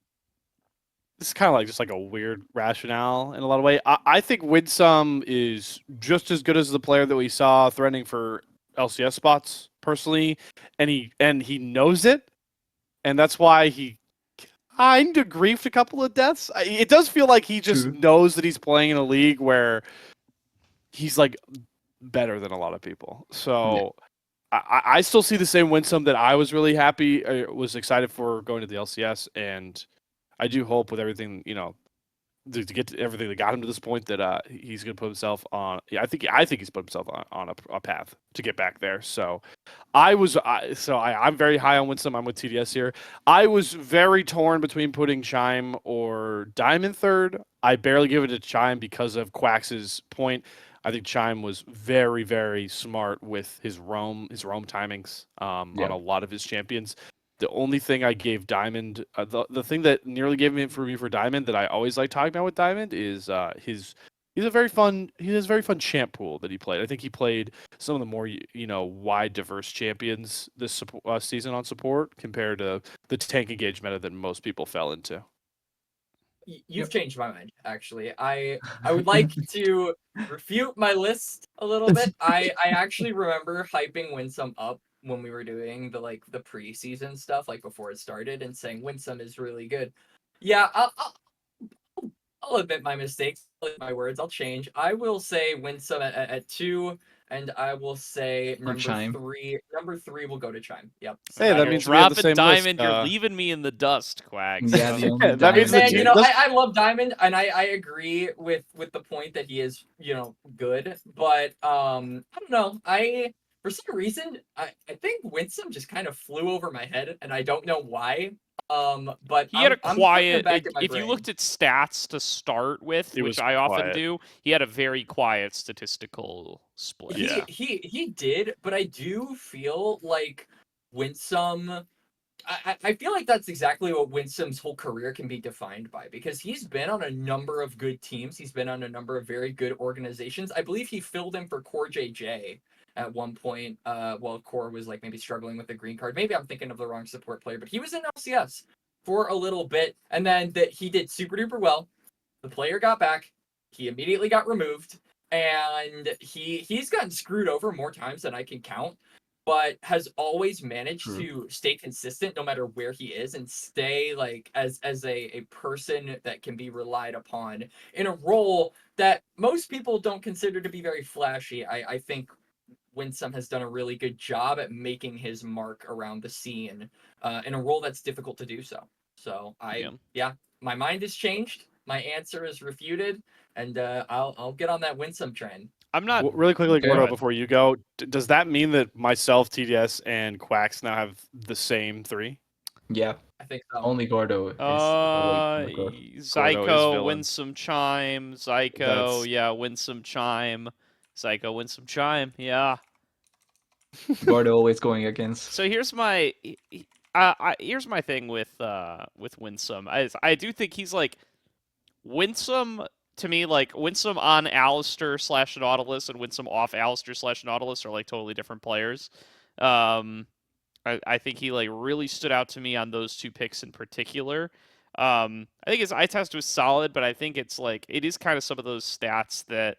This is kind of like just like a weird rationale in a lot of ways. I think Winsome is just as good as the player that we saw threatening for LCS spots personally, and he knows it, and that's why he kind of griefed a couple of deaths. It does feel like he just True. knows that he's playing in a league where he's like better than a lot of people. So I still see the same Winsome that I was really happy, was excited for going to the LCS, and I do hope with everything, to get to everything that got him to this point that he's going to put himself on. Yeah, I think he's put himself on a path to get back there. So I'm very high on Winsome. I'm with TDS here. I was very torn between putting Chime or Diamond third. I barely give it to Chime because of Quax's point. I think Chime was very, very smart with his roam timings on a lot of his champions. The only thing I gave Diamond, the thing that nearly gave me for Diamond that I always like talking about with Diamond is he has a very fun champ pool that he played. I think he played some of the more wide diverse champions this season on support compared to the tank engage meta that most people fell into. You've changed my mind, actually. I would like to refute my list a little bit. I actually remember hyping Winsome up when we were doing the preseason stuff, like before it started, and saying Winsome is really good. Yeah, I'll admit my mistakes, my words. I'll change. I will say Winsome at 2, and I will say number Chime. 3. Number 3 will go to Chime. Yep. Hey, that You're means we have the dropping same list. Diamond. You're leaving me in the dust, Quags. Yeah, the only That means Diamond. the Man, team- I love Diamond, and I agree with the point that he is, good. But I don't know. For some reason I think Winsome just kind of flew over my head, and I don't know why. But He had a I'm putting quiet. it back in my If you brain. looked at stats to start with, It which was I often quiet. do, he had a very quiet statistical split. Yeah. He did, but I do feel like Winsome. I feel like that's exactly what Winsome's whole career can be defined by, because he's been on a number of good teams. He's been on a number of very good organizations. I believe he filled in for Core JJ at one point, while Core was maybe struggling with the green card. Maybe I'm thinking of the wrong support player, but he was in LCS for a little bit, and then he did super duper well. The player got back. He immediately got removed, and he's gotten screwed over more times than I can count, but has always managed to stay consistent no matter where he is, and stay as a person that can be relied upon in a role that most people don't consider to be very flashy. I think Winsome has done a really good job at making his mark around the scene in a role that's difficult to do so. So my mind has changed. My answer is refuted, and I'll get on that Winsome train. I'm not. Well, really quickly, Okay. Gordo, before you go, does that mean that myself, TDS, and Quax now have the same 3? Yeah, I think so. only Gordo is awake from the growth. Zyko, villain. Winsome Chime. Zyko, That's- yeah, Winsome Chime. Zyko, Winsome Chime, yeah. Gordo always going against. So here's my thing with Winsome. I do think he's Winsome to me, Winsome on Alistair / Nautilus and Winsome off Alistair / Nautilus are totally different players. I think he really stood out to me on those 2 picks in particular. I think his eye test was solid, but I think it's like it is kind of some of those stats that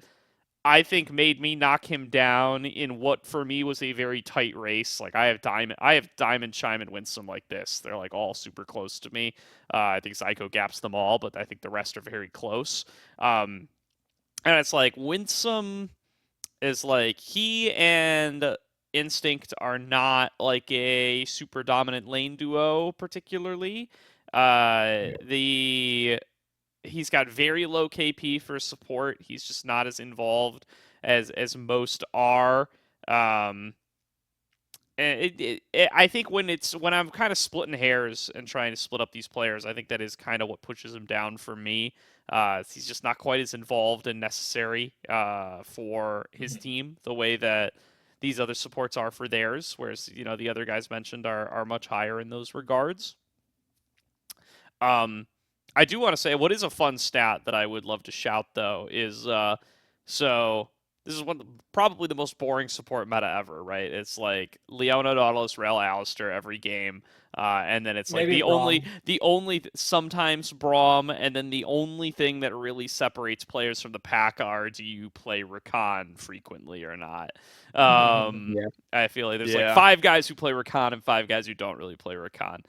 I think made me knock him down in what for me was a very tight race. Like I have Diamond, Chime, and Winsome like this. They're like all super close to me. I think Zyko gaps them all, but I think the rest are very close. And it's like Winsome is like he and Instinct are not like a super dominant lane duo particularly. He's got very low KP for support. He's just not as involved as most are. And I think when I'm kind of splitting hairs and trying to split up these players, I think that is kind of what pushes him down for me. He's just not quite as involved and necessary for his team the way that these other supports are for theirs. Whereas the other guys mentioned are much higher in those regards. I do want to say what is a fun stat that I would love to shout though is so this is probably the most boring support meta ever, right? It's like Leona, Nautilus, Rel, Alistair every game, and then it's like Maybe the only sometimes Braum, and then the only thing that really separates players from the pack are do you play Rakan frequently or not? Yeah. I feel like there's like 5 guys who play Rakan and 5 guys who don't really play Rakan.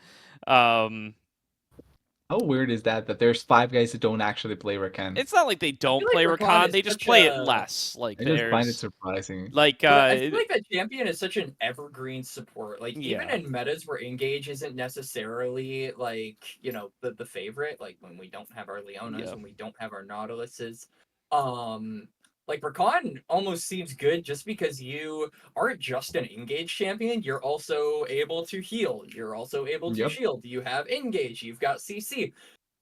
How weird is that there's 5 guys that don't actually play Rakan? It's not like they don't like play Rakan Rakan; is they just such play a- it less. Like I just find it there's surprising. like But I feel like that champion is such an evergreen support. Like even Yeah. in metas where engage isn't necessarily like the favorite. Like when we don't have our Leonas, Yeah. when we don't have our Nautiluses, like Rakan almost seems good just because you aren't just an engage champion. You're also able to heal. You're also able to Yep. shield. You have engage. You've got CC.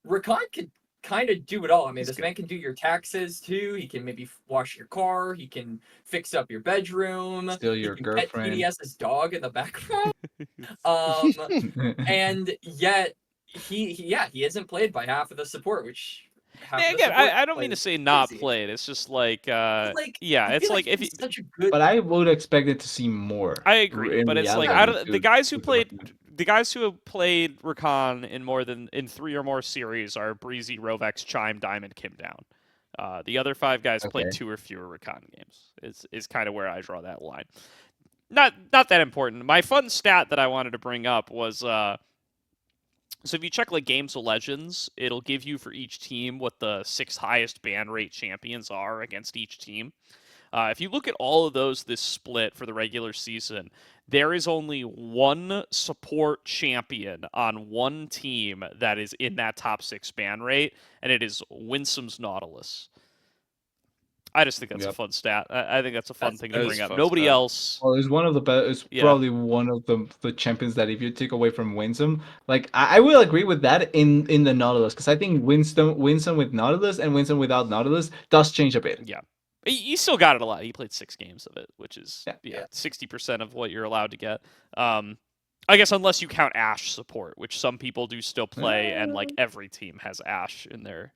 Rakan could kind of do it all. I mean, this man can do your taxes too. He can maybe wash your car. He can fix up your bedroom. Steal your he can girlfriend. Pet TDS's dog in the background. And yet he isn't played by half of the support, which. Again, I don't mean to say not crazy. played. It's just like Like, yeah, I it's feel like if you, he's such a good. But I would expect it to see more. I agree, in but it's like reality, out of to- the guys who to played Rakan. the guys who have played Rakan in 3 or more series are Breezy, Rovex, Chime, Diamond, Kim down. The other 5 guys played Okay. 2 or fewer Rakan games. Is kind of where I draw that line. Not that important. My fun stat that I wanted to bring up was so if you check like Games of Legends, it'll give you for each team what the 6 highest ban rate champions are against each team. If you look at all of those this split for the regular season, there is only one support champion on one team that is in that top 6 ban rate, and it is Winsome's Nautilus. I just think that's a Yep. fun stat. I think that's a fun That's- thing that to is bring a up. fun Nobody stat. else. Well, it's one of the best. It's Yeah. probably one of the champions that if you take away from Winsome, like I will agree with that in the Nautilus because I think Winsome with Nautilus and Winsome without Nautilus does change a bit. Yeah. He still got it a lot. He played 6 games of it, which is Yeah. 60% of what you're allowed to get. I guess unless you count Ashe support, which some people do still play, and like every team has Ashe in their.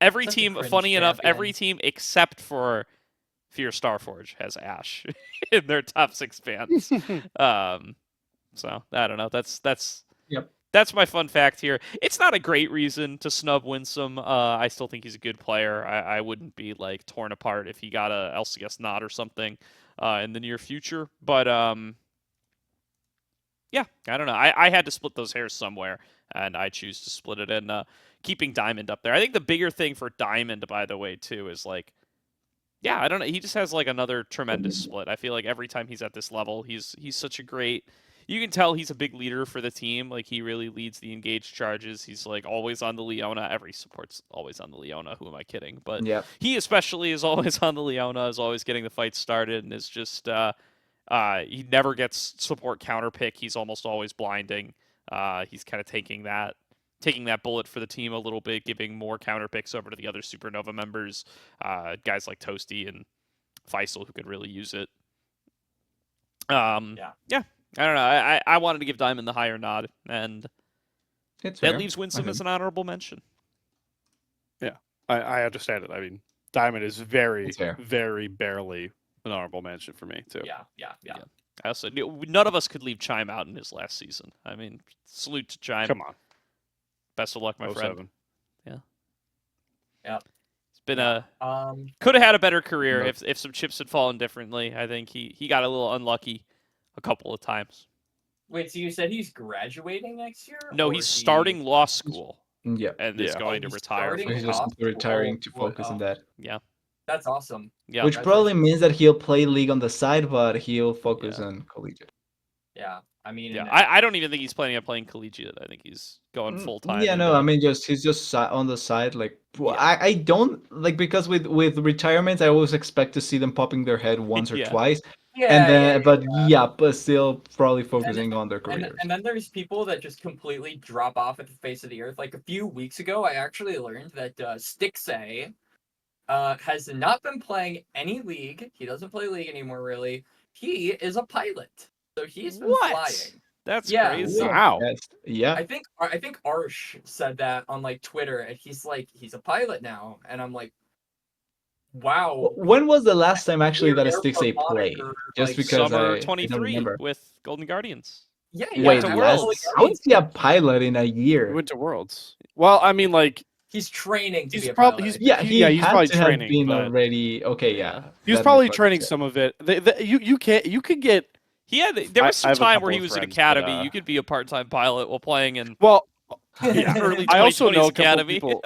Every Such a team, cringe funny enough, every champion. team except for Fear Starforge has Ashe in their top 6 bans. So I don't know. That's Yep. That's my fun fact here. It's not a great reason to snub Winsome. I still think he's a good player. I wouldn't be like torn apart if he got a LCS nod or something in the near future. But yeah, I don't know. I had to split those hairs somewhere, and I choose to split it in keeping Diamond up there. I think the bigger thing for Diamond, by the way, too, is like, yeah, I don't know. He just has like another tremendous split. I feel like every time he's at this level, he's such a great. You can tell he's a big leader for the team. Like he really leads the engaged charges. He's like always on the Leona. Every support's always on the Leona. Who am I kidding? But Yep. he especially is always on the Leona. Is always getting the fight started and is just he never gets support counter pick. He's almost always blinding. He's kind of taking that bullet for the team a little bit, giving more counter picks over to the other Supernova members, guys like Toasty and Faisal who could really use it. Yeah. I don't know. I wanted to give Diamond the higher nod, and It's that fair. leaves Winsome as an honorable mention. I understand it. I mean, Diamond is very, It's fair. very barely an honorable mention for me too. Yeah. I also none of us could leave Chime out in his last season. I mean, salute to Chime. Come on. Best of luck, my friend. 07. It's been Yeah. could have had a better career No. if some chips had fallen differently. I think he got a little unlucky a couple of times. Wait, so you said he's graduating next year? No, or he's starting law school Yeah. and is Yeah. going to he's retire starting from He's it. just off? retiring to What- focus on that. Yeah, That's awesome. yeah. Which probably Congratulations. means that he'll play league on the side, but he'll focus Yeah. on collegiate. Yeah, I mean, Yeah, and- I don't even think he's planning on playing collegiate. I think he's going full time. Yeah, no, I mean, he's just on the side. Like, Yeah. I don't like because with retirements, I always expect to see them popping their head once or Yeah. twice, yeah, and then yeah. but still probably focusing on their And, careers. and then there's people that just completely drop off at the face of the earth. Like a few weeks ago, I actually learned that Stixay has not been playing any league. He doesn't play league anymore, really. He is a pilot, so he's been What? flying. That's Yeah. crazy. Wow. Yes. Yeah. I think Arsh said that on like Twitter, and he's like, he's a pilot now, and I'm like, wow. When was the last time actually that a Weird Stixay airport played? moniker, Just like, because Summer I don't 23 remember. with Golden Guardians. Yeah, Wait, to yeah. last, Worlds. how is he a pilot in a He year? went to Worlds. Well, I mean, like He's training to He's be a prob- pilot. he's- Yeah, he yeah, he's had probably to have training, been but- already. Okay, Yeah. yeah. he was that probably makes training sense. some of it. You could get There I was some have a time couple where he of was in friends academy. that, You could be a part-time pilot while playing in well. early I also 2020s know a couple academy. people.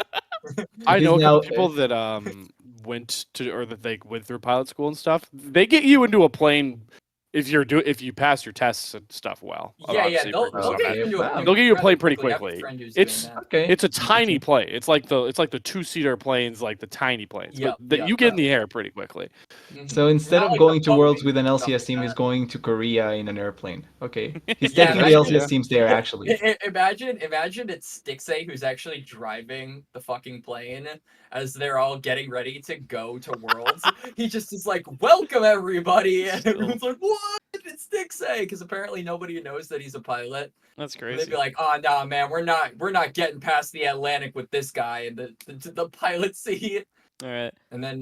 I He's know a couple now- people that went to or that they went through pilot school and stuff. They get you into a plane if you pass your tests and stuff well. Yeah, obviously, they'll pretty get well. you into Wow. a They'll get you a plane pretty I have a quickly. friend who's It's- doing that. Okay. It's a tiny plane. It's like the 2-seater planes, like the tiny planes. Yep, But that yep, you get in yep. the air pretty quickly. Mhm. So instead Not of like going the to Worlds Boeing with an and stuff LCS like team, he's that. going to Korea in an airplane. Okay. He's Yeah, taking the imagine- LCS teams there, actually. Imagine it's Stixay who's actually driving the fucking plane as they're all getting ready to go to Worlds. He just is like, "Welcome everybody," and everyone's like, "What? It's Stixay!" Because apparently nobody knows that he's a pilot. That's And they'd crazy. be like, "Oh no, man, we're not getting past the Atlantic with this guy in the pilot seat." All right. And then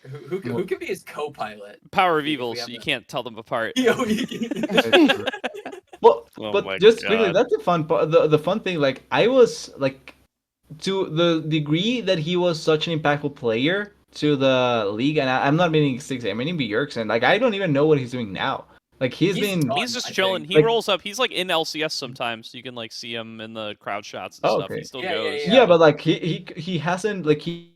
who can be his co-pilot? Power of If we evil, have so you that. can't tell them apart. Well, Oh but my just quickly, God. that's the fun part. The fun thing, like I was like, to the degree that he was such an impactful player to the league, and I'm not meaning Stixay, I'm meaning Bjergsen. Like I don't even know what he's doing now. Like he's been. done, He's just I chilling. think. He Like- rolls up. He's like in LCS sometimes. You can like see him in the crowd shots and Oh, stuff. okay. He still Yeah, yeah, goes. Yeah, but like he hasn't like he.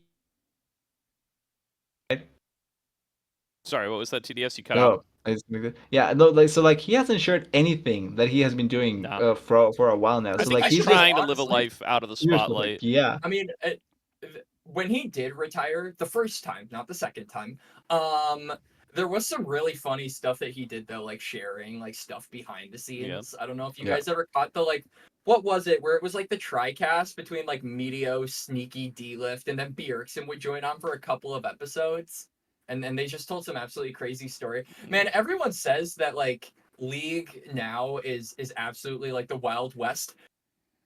Sorry, what was that? TDS? You cut out. No, yeah, no, like so, like he hasn't shared anything that he has been doing No. for a while now. I So think like he's he's trying just, to live a honestly- life out of the seriously, like, spotlight. yeah, I mean, when he did retire the first time, not the second time, there was some really funny stuff that he did though, like sharing like stuff behind the scenes. I don't know if you Yeah. guys ever caught the like, what was it? Where it was like the tri-cast between like Meteo, Sneaky, D-Lift, and then Bjergsen would join on for a couple of episodes, and then they just told some absolutely crazy story. Man, everyone says that like League now is absolutely like the Wild West.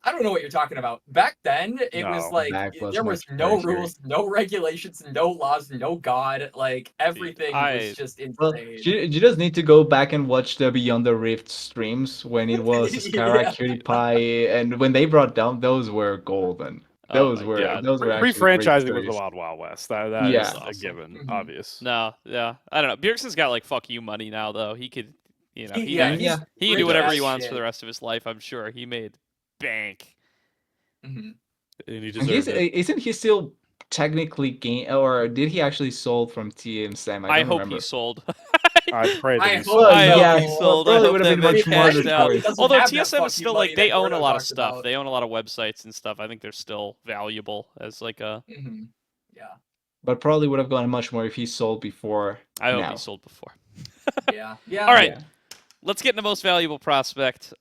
I don't know what you're talking about. Back then, it was No, like back was there was much no more scary. rules, no regulations, no laws, no God. Like everything was just well, insane. you just need to go back and watch the Beyond the Rift streams when it was Skara, Yeah. Cutie Pie, and when they brought down, those were golden. Oh Those my were God. those were actually great Refranchising with stories. the Wild Wild West. That is Yeah. a Awesome. given, Mhm. obvious. No, yeah, I don't know. Bjergsen's got like fuck you money now, though. He could, he Yeah, can, yeah. he can rich do whatever as he wants shit. for the rest of his life. I'm sure he made bank. Mhm. And he And he's, deserved it. isn't he still technically or did he actually sold from TM Sam? I don't hope remember. he sold. I pray that I he hope sold. I yeah, hope he sold. I probably hope would have that been man much cashed smarter out. choice. Doesn't Although have that TSM is fucking still money like they that own a Gordo lot of talked stuff. about. They own a lot of websites and stuff. I think they're still valuable as like a. Mhm. Yeah, But probably would have gotten much more if he sold before. I hope now. he sold before. yeah, yeah. All right. Yeah. Let's get into most valuable prospect.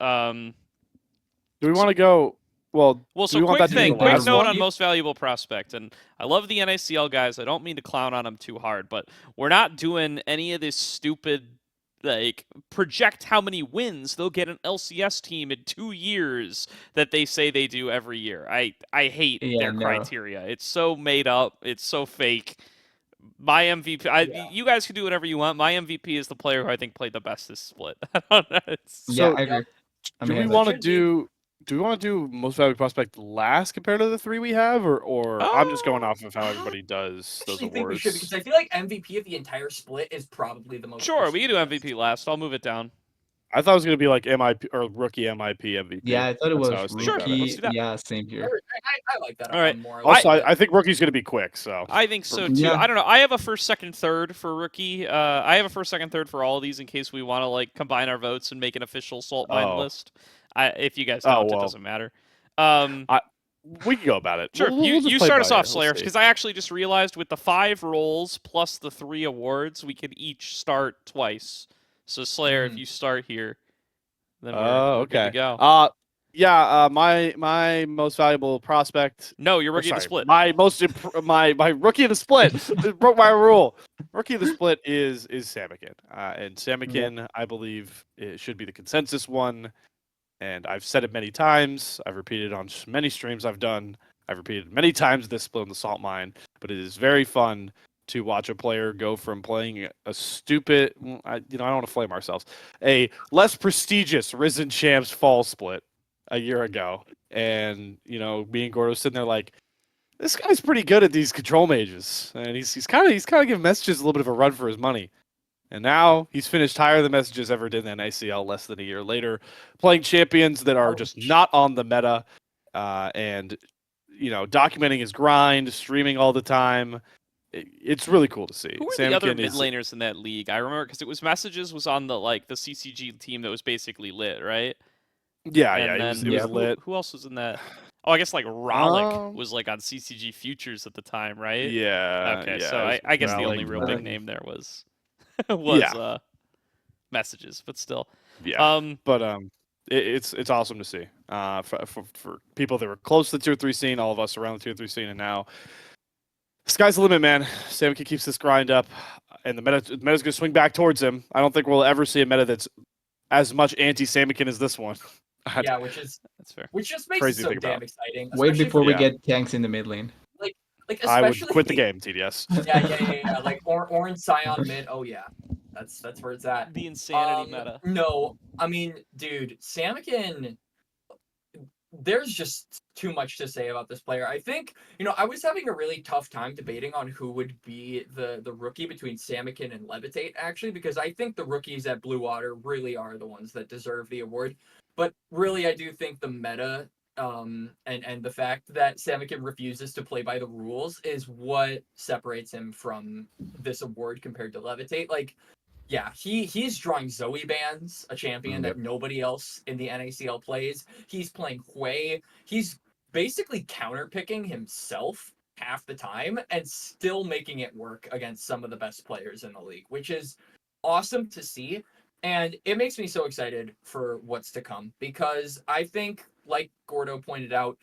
Do we want to go? Well, Well, do so we want quick that to be thing, the quick last note one? on most valuable prospect, and I love the NACL guys. I don't mean to clown on them too hard, but we're not doing any of this stupid like project how many wins they'll get an LCS team in 2 years that they say they do every year. I hate Yeah, their no. criteria. It's so made up. It's so fake. My MVP, Yeah. you guys can do whatever you want. My MVP is the player who I think played the best this split. I don't know. Yeah, So- I agree. I Do mean, we but want to should do? Do we want to do most valuable prospect last compared to the 3 we have, or I'm just going off of how I everybody does those actually think we should, because awards? I feel like MVP of the entire split is probably the most. Sure, we can do prestigious. MVP last. I'll move it down. I thought it was going to be like MIP or rookie MIP MVP. Yeah, I thought it That's how I was was thinking Sure, about it. let's rookie. do that. Yeah, same here. I like that All right. more. I like Also, that. I think rookie's going to be quick. So I think so too. Yeah. I don't know. I have a first, second, third for rookie. I have a first, second, third for all of these in case we want to like combine our votes and make an official salt mine Oh. list. If you guys Oh, don't, it well. doesn't matter. we can go about it. Sure, We'll you just you play start by us ear. off, We'll Slayer, see. because I actually just realized with the 5 rolls plus the 3 awards, we could each start twice. So Slayer, if you start here, then we're good to okay. go. My most valuable prospect. No, you're or rookie of the sorry, split. My most my rookie of the split. Broke my rule. Rookie of the split is Samikin, and Samikin I believe it should be the consensus one. And I've said it many times. I've repeated it on many streams I've done. I've repeated many times this split in the salt mine. But it is very fun to watch a player go from playing a stupid, I don't want to flame ourselves, a less prestigious Risen Champs fall split a year ago. And, me and Gordo sitting there like, this guy's pretty good at these control mages. And he's kind of giving messages a little bit of a run for his money. And now he's finished higher than Messages ever did in the NACL less than a year later, playing champions that are just not on the meta, and documenting his grind, streaming all the time. It's really cool to see. Who were the other mid laners in that league? I remember because it was Messages was on the CCG team that was basically lit, right? Yeah, And it then was lit. Who else was in that? Oh, I guess Rollick was on CCG Futures at the time, right? Yeah. Okay, yeah, so I guess the only Rollick, real big name there was Messages, but still. Yeah. But it's awesome to see. For people that were close to the tier 3 scene, all of us around the tier 3 scene, and now sky's the limit, man. Samikin keeps this grind up, and the meta's going to swing back towards him. I don't think we'll ever see a meta that's as much anti-Samikin as this one. Yeah, that's fair. Which just makes it so damn exciting. Wait before we get tanks in the mid lane. Like I would quit the game, TDS. Yeah. Like Orange Scion mid. Oh yeah, that's where it's at. The insanity meta. No, I mean, dude, Samikin. There's just too much to say about this player. I think, I was having a really tough time debating on who would be the rookie between Samikin and Levitate, actually, because I think the rookies at Blue Water really are the ones that deserve the award. But really, I do think the meta and the fact that Samikin refuses to play by the rules is what separates him from this award compared to Levitate. Like, yeah, he's drawing Zoe bans, a champion that nobody else in the NACL plays. He's playing Hui. He's basically counterpicking himself half the time and still making it work against some of the best players in the league, which is awesome to see. And it makes me so excited for what's to come because I think, like Gordo pointed out,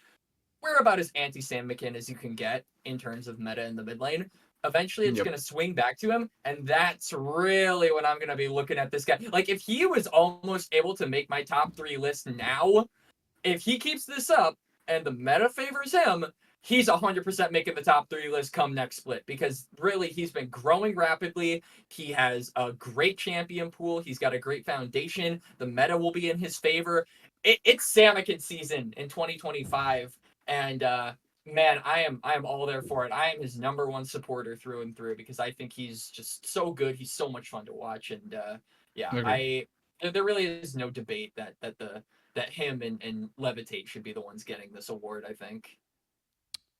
we're about as anti-Samikin as you can get in terms of meta in the mid lane. Eventually, it's going to swing back to him, and that's really when I'm going to be looking at this guy. Like, if he was almost able to make my top 3 list now, if he keeps this up and the meta favors him, he's 100% making the top 3 list come next split because really he's been growing rapidly. He has a great champion pool. He's got a great foundation. The meta will be in his favor. It's Samikin season in 2025, and man, I am all there for it. I am his number 1 supporter through and through because I think he's just so good. He's so much fun to watch, and there really is no debate that him and Levitate should be the ones getting this award. I think.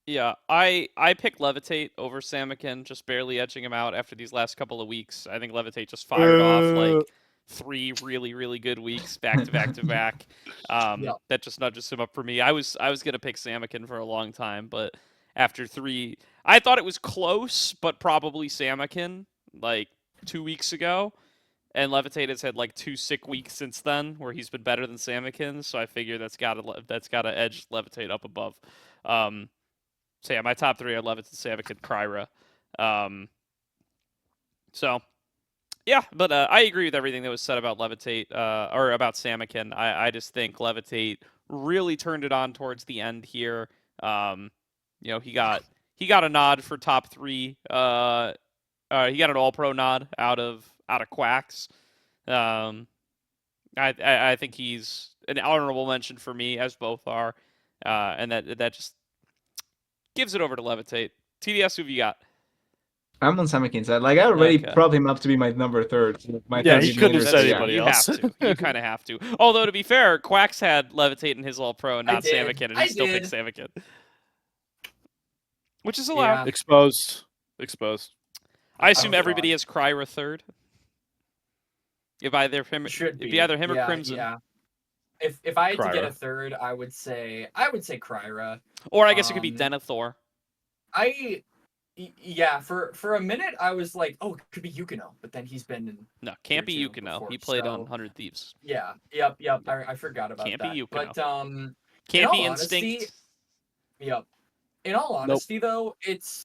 Yeah, I picked Levitate over Samikin, just barely edging him out after these last couple of weeks. I think Levitate just fired off 3 really, really good weeks back to back to back. That just nudges him up for me. I was gonna pick Samikin for a long time, but after 3, I thought it was close, but probably Samikin 2 weeks ago. And Levitate has had 2 sick weeks since then, where he's been better than Samikin. So I figure that's gotta edge Levitate up above. So yeah, my top 3 are Levitate, Samikin, Kryra. So yeah, but I agree with everything that was said about Levitate or about Samikin. I just think Levitate really turned it on towards the end here. He got a nod for top 3. He got an All Pro nod out of Quax. I think he's an honorable mention for me, as both are, and that just gives it over to Levitate. TDS, who have you got? I'm on Samikin's side. Like I already Okay. propped him up to be my number third. My Yeah, third he leading couldn't have hitter, said so yeah. anybody You else. have to. You kind of have to. Although, to be fair, Quax had Levitate in his All-Pro and I not did. Samikin, and he I still picked did. Samikin. Which is allowed. Yeah. Exposed. I assume Oh, everybody God. has Kryra third. If either him, Should it'd be. be either him or Yeah, Crimson. yeah. If I had to get a Kryra. third, I would say Kryra. Or I guess it could be Um, Denethor. Yeah, for a minute I was like, oh, it could be Yukino, but then he's been in No, can't be tier 2 Yukino. before, He played on so 100 Thieves. yeah, yep. I forgot about Can't that. be Yukino. But in Can't all be honesty, Instinct. yep. In all Nope. honesty, though, it's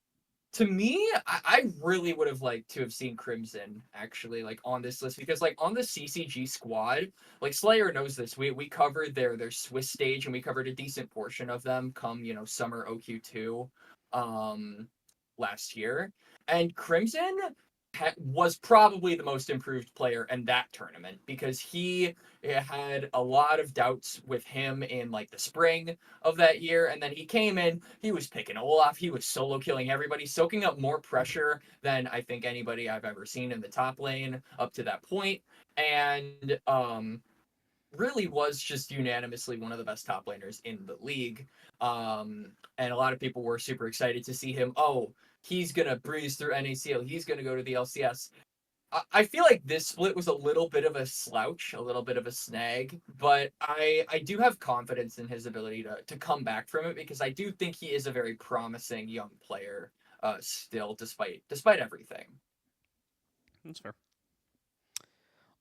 to me, I really would have liked to have seen Crimson actually like on this list because like on the CCG squad, like Slayer knows this. We covered their Swiss stage and we covered a decent portion of them come summer OQ2, last year, and Crimson was probably the most improved player in that tournament because he had a lot of doubts with him in like the spring of that year, and then he came in, he was picking Olaf, he was solo killing everybody, soaking up more pressure than I think anybody I've ever seen in the top lane up to that point, and really was just unanimously one of the best top laners in the league. And a lot of people were super excited to see him. Oh, he's gonna breeze through NACL. He's gonna go to the LCS. I feel like this split was a little bit of a slouch, a little bit of a snag, but I do have confidence in his ability to come back from it because I do think he is a very promising young player still, despite everything. That's fair.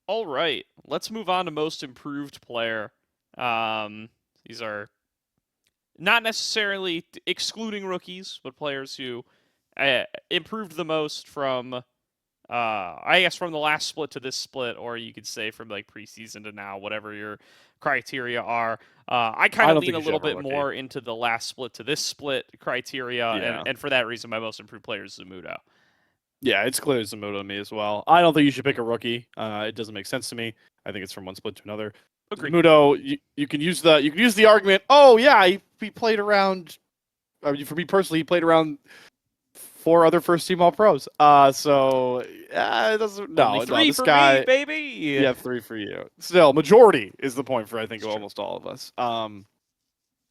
All right, let's move on to most improved player. These are not necessarily excluding rookies, but players who improved the most from, I guess, from the last split to this split, or you could say from like preseason to now, whatever your criteria are. I kind of don't lean think a you should little have a bit rookie. more into the last split to this split criteria, Yeah. and for that reason, my most improved player is Zamudo. Yeah, it's clearly Zamudo to me as well. I don't think you should pick a rookie. It doesn't make sense to me. I think it's from one split to another. Agreed. Zamudo, you can use the argument. Oh yeah, he played around. For me personally, he played around 4 other first team All Pros. So it doesn't. Only No, 3 this for guy. me, baby. Yeah, 3 for you. Still, majority is the point for I think It's true. almost all of us.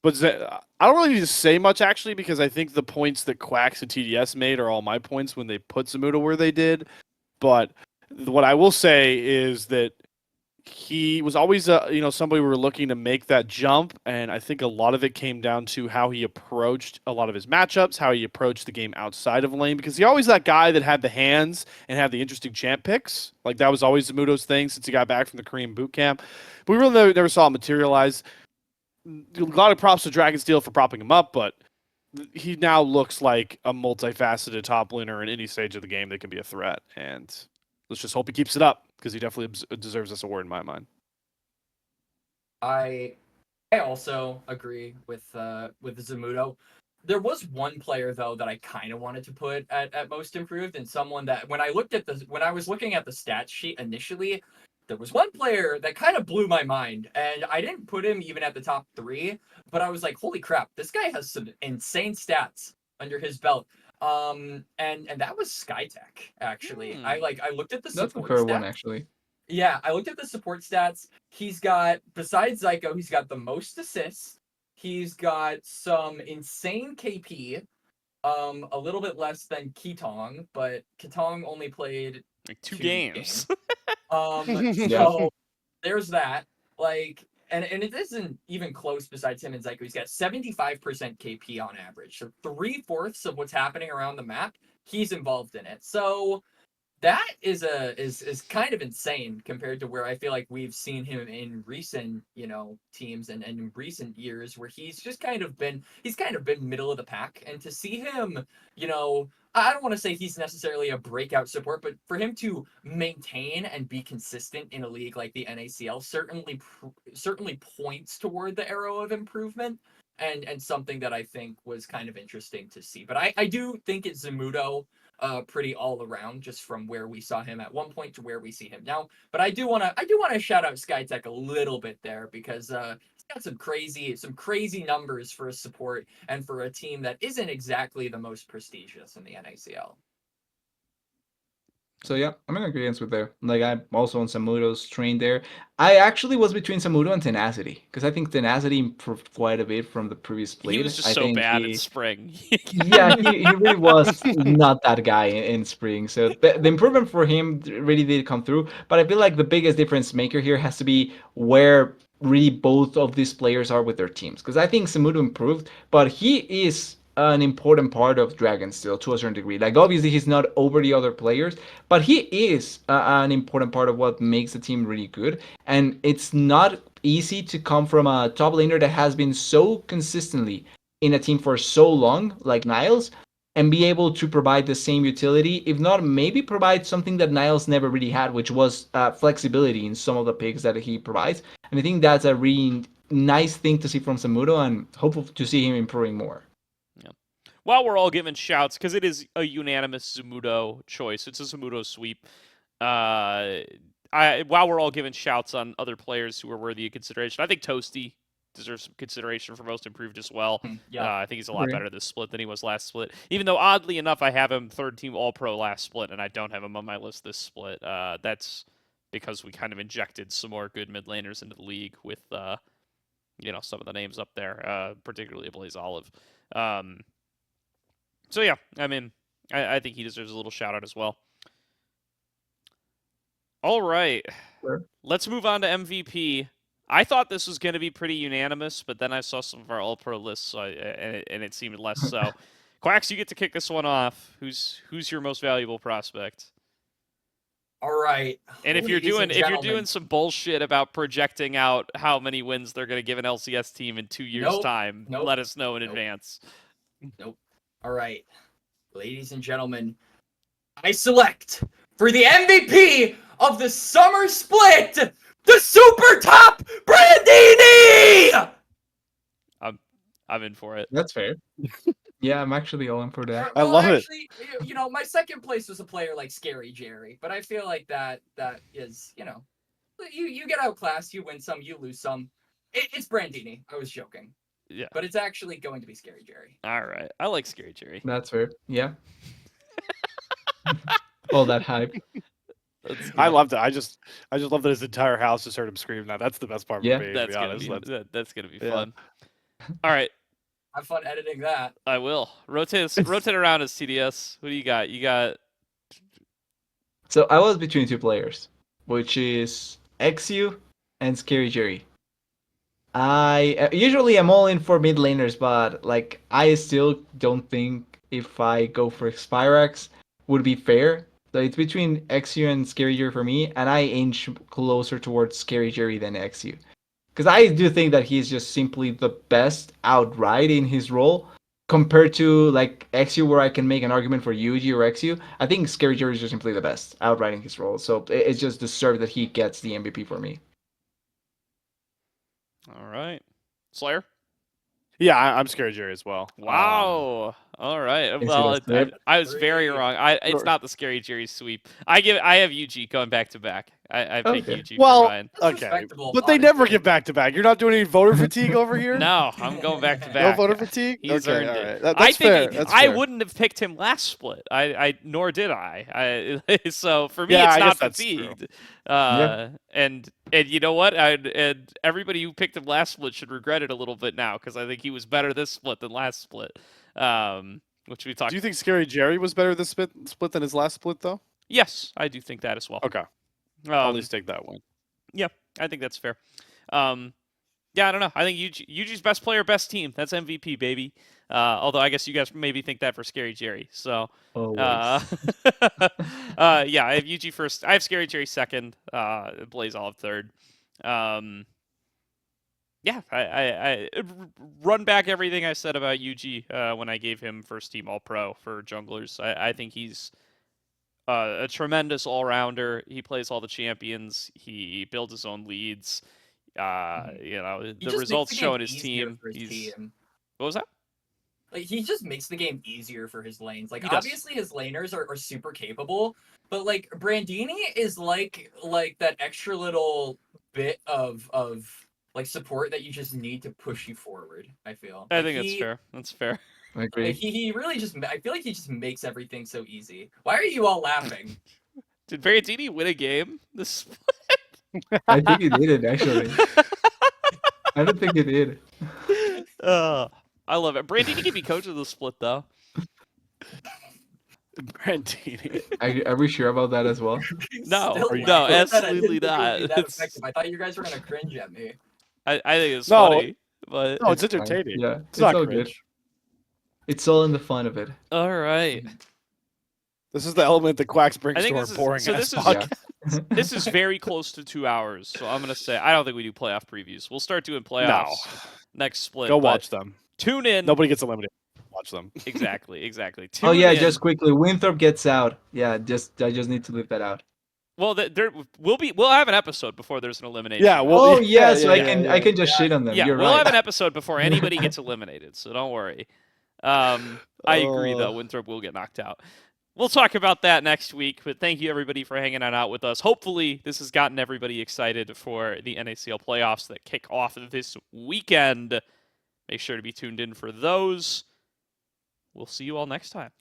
But I don't really need to say much actually because I think the points that Quax and TDS made are all my points when they put Zamudo where they did. But what I will say is that he was always somebody we were looking to make that jump, and I think a lot of it came down to how he approached a lot of his matchups, how he approached the game outside of lane, because he always that guy that had the hands and had the interesting champ picks. Like that was always Zamudo's thing since he got back from the Korean boot camp. But we really never saw it materialize. A lot of props to Dragonsteel for propping him up, but he now looks like a multifaceted top laner in any stage of the game that can be a threat. And let's just hope he keeps it up because he definitely deserves this award in my mind. I also agree with Zamudo. There was one player though that I kind of wanted to put at most improved, and someone that when I was looking at the stats sheet initially, there was one player that kind of blew my mind, and I didn't put him even at the top 3, but I was like, holy crap, this guy has some insane stats under his belt. And that was Skytech actually. I looked at the That's a support fair stats. one, actually. Yeah, I looked at the support stats. He's got, besides Zyko, he's got the most assists. He's got some insane KP, a little bit less than Ketong, but Ketong only played Like 2 2 games. So there's that. Like, and it isn't even close besides him and Zyko. He's got 75% KP on average. So 3/4 of what's happening around the map, he's involved in it. So that is kind of insane compared to where I feel like we've seen him in recent, teams and in recent years where he's kind of been middle of the pack. And to see him, I don't want to say he's necessarily a breakout support, but for him to maintain and be consistent in a league like the NACL certainly points toward the arrow of improvement. and something that I think was kind of interesting to see. But I do think it's Zamudo pretty all around, just from where we saw him at one point to where we see him now. But I do wanna shout out SkyTech a little bit there, because he's got some crazy numbers for a support and for a team that isn't exactly the most prestigious in the NACL. So yeah, I'm in agreement with there. Like I'm also on Samudo's train there. I actually was between Samudo and Tenacity because I think Tenacity improved quite a bit from the previous split. He was just I so think bad in spring. yeah, he really was not that guy in spring. So the improvement for him really did come through. But I feel like the biggest difference maker here has to be where really both of these players are with their teams. Because I think Samudo improved, but he is an important part of Dragon still to a certain degree. Like obviously he's not over the other players, but he is an important part of what makes the team really good. And it's not easy to come from a top laner that has been so consistently in a team for so long, like Niles, and be able to provide the same utility, if not maybe provide something that Niles never really had, which was flexibility in some of the picks that he provides. And I think that's a really nice thing to see from Samudo, and hopeful to see him improving more. Yeah. While we're all giving shouts, because it is a unanimous Zamudo choice, it's a Zamudo sweep. While we're all giving shouts on other players who are worthy of consideration, I think Toasty deserves some consideration for most improved as well. Yeah. I think he's a lot better this split than he was last split. Even though, oddly enough, I have him third team All-Pro last split, and I don't have him on my list this split. That's because we kind of injected some more good mid laners into the league with, some of the names up there, particularly Blaze Olive. So yeah, I mean, I think he deserves a little shout out as well. All right, Sure. Let's move on to MVP. I thought this was going to be pretty unanimous, but then I saw some of our All-Pro lists, and it seemed less so. Quax, you get to kick this one off. Who's your most valuable prospect? All right. And if you're doing some bullshit about projecting out how many wins they're going to give an LCS team in 2 years' time, let us know in advance. Nope. All right, ladies and gentlemen, I select for the MVP of the summer split, the super top Brandini! I'm in for it. That's fair. Yeah, I'm actually all in for that. I love it. My second place was a player like Scary Jerry, but I feel like that is, you get outclassed, you win some, you lose some. It's Brandini. I was joking. Yeah. But it's actually going to be Scary Jerry. All right. I like Scary Jerry. That's fair. Yeah. All that hype. I loved it. I just love that his entire house just heard him scream that. That's the best part for me, to be honest. That's gonna be fun. All right. Have fun editing that. I will. Rotate around as TDS. What do you got? You got So I was between two players, which is XU and Scary Jerry. I usually am all in for mid laners, but like I still don't think if I go for Spyrax would be fair. So it's between XU and Scary Jerry for me, and I inch closer towards Scary Jerry than XU. Because I do think that he's just simply the best outright in his role compared to like XU, where I can make an argument for Yuji or XU. I think Scary Jerry is just simply the best outright in his role. So it's just deserved that he gets the MVP for me. all right. Slayer? Yeah, I'm scared Jerry as well. Wow. All right. Is Well, it a sweep? I was very wrong. It's not the Scary Jerry sweep. I have UG going back to back. I pick Okay. UG Well, for mine. That's Okay, respectable, but they never honestly. get back to back. You're not doing any voter fatigue over here. No, I'm going back to No back. voter fatigue. He's okay, earned all it. right. That's I fair. think That's I fair. wouldn't have picked him last split. Nor did I. So for me, Yeah, it's I not guess that's true. fatigued. And you know what? And everybody who picked him last split should regret it a little bit now, because I think he was better this split than last split. Which we talked. Do you think Scary Jerry was better this split than his last split, though? Yes, I do think that as well. Okay, I'll at least take that one. Yeah, I think that's fair. Yeah, I don't know. I think Yuji's best player, best team. That's MVP, baby. Although I guess you guys maybe think that for Scary Jerry. So, yeah, I have Yuji first. I have Scary Jerry second. Blaze Olive third. Yeah, I run back everything I said about Yuji when I gave him first team All Pro for junglers. I think he's a tremendous all-rounder. He plays all the champions. He builds his own leads. The results show in his team. What was that? Like he just makes the game easier for his lanes. Like He does. obviously his laners are super capable, but like Brandini is like that extra little bit of like support that you just need to push you forward. I feel. I Like, think that's fair. That's fair. I agree. He really just. I feel like he just makes everything so easy. Why are you all laughing? Did Berrettini win a game? This. I think he did it actually. I don't think he did. I love it. Brandini can be coach of the split though. Brandini. Are we sure about that as well? No, Still no, laughing at that. I absolutely didn't think it would be not. that It's- effective. I thought you guys were gonna cringe at me. I think it's No. funny, but No, it's fine. entertaining. Yeah, It's not all cringe. good. It's all in the fun of it. all right. This is the element that Quax I brings think to our this is boring so. ass This is podcast. this is very close to 2 hours. So I'm gonna say I don't think we do playoff previews. We'll start doing playoffs next split. Go but watch them. Tune in. Nobody gets eliminated. Watch them. Exactly. Oh yeah, Tune in. just quickly, Winthrop gets out. Yeah, I just need to leave that out. Well, we'll have an episode before there's an elimination. Yeah, well, Oh yeah, so yeah. I can just shit on them. Yeah, You're we'll right. have an episode before anybody gets eliminated, so don't worry. I agree, though. Winthrop will get knocked out. We'll talk about that next week, but thank you, everybody, for hanging out with us. Hopefully, this has gotten everybody excited for the NACL playoffs that kick off this weekend. Make sure to be tuned in for those. We'll see you all next time.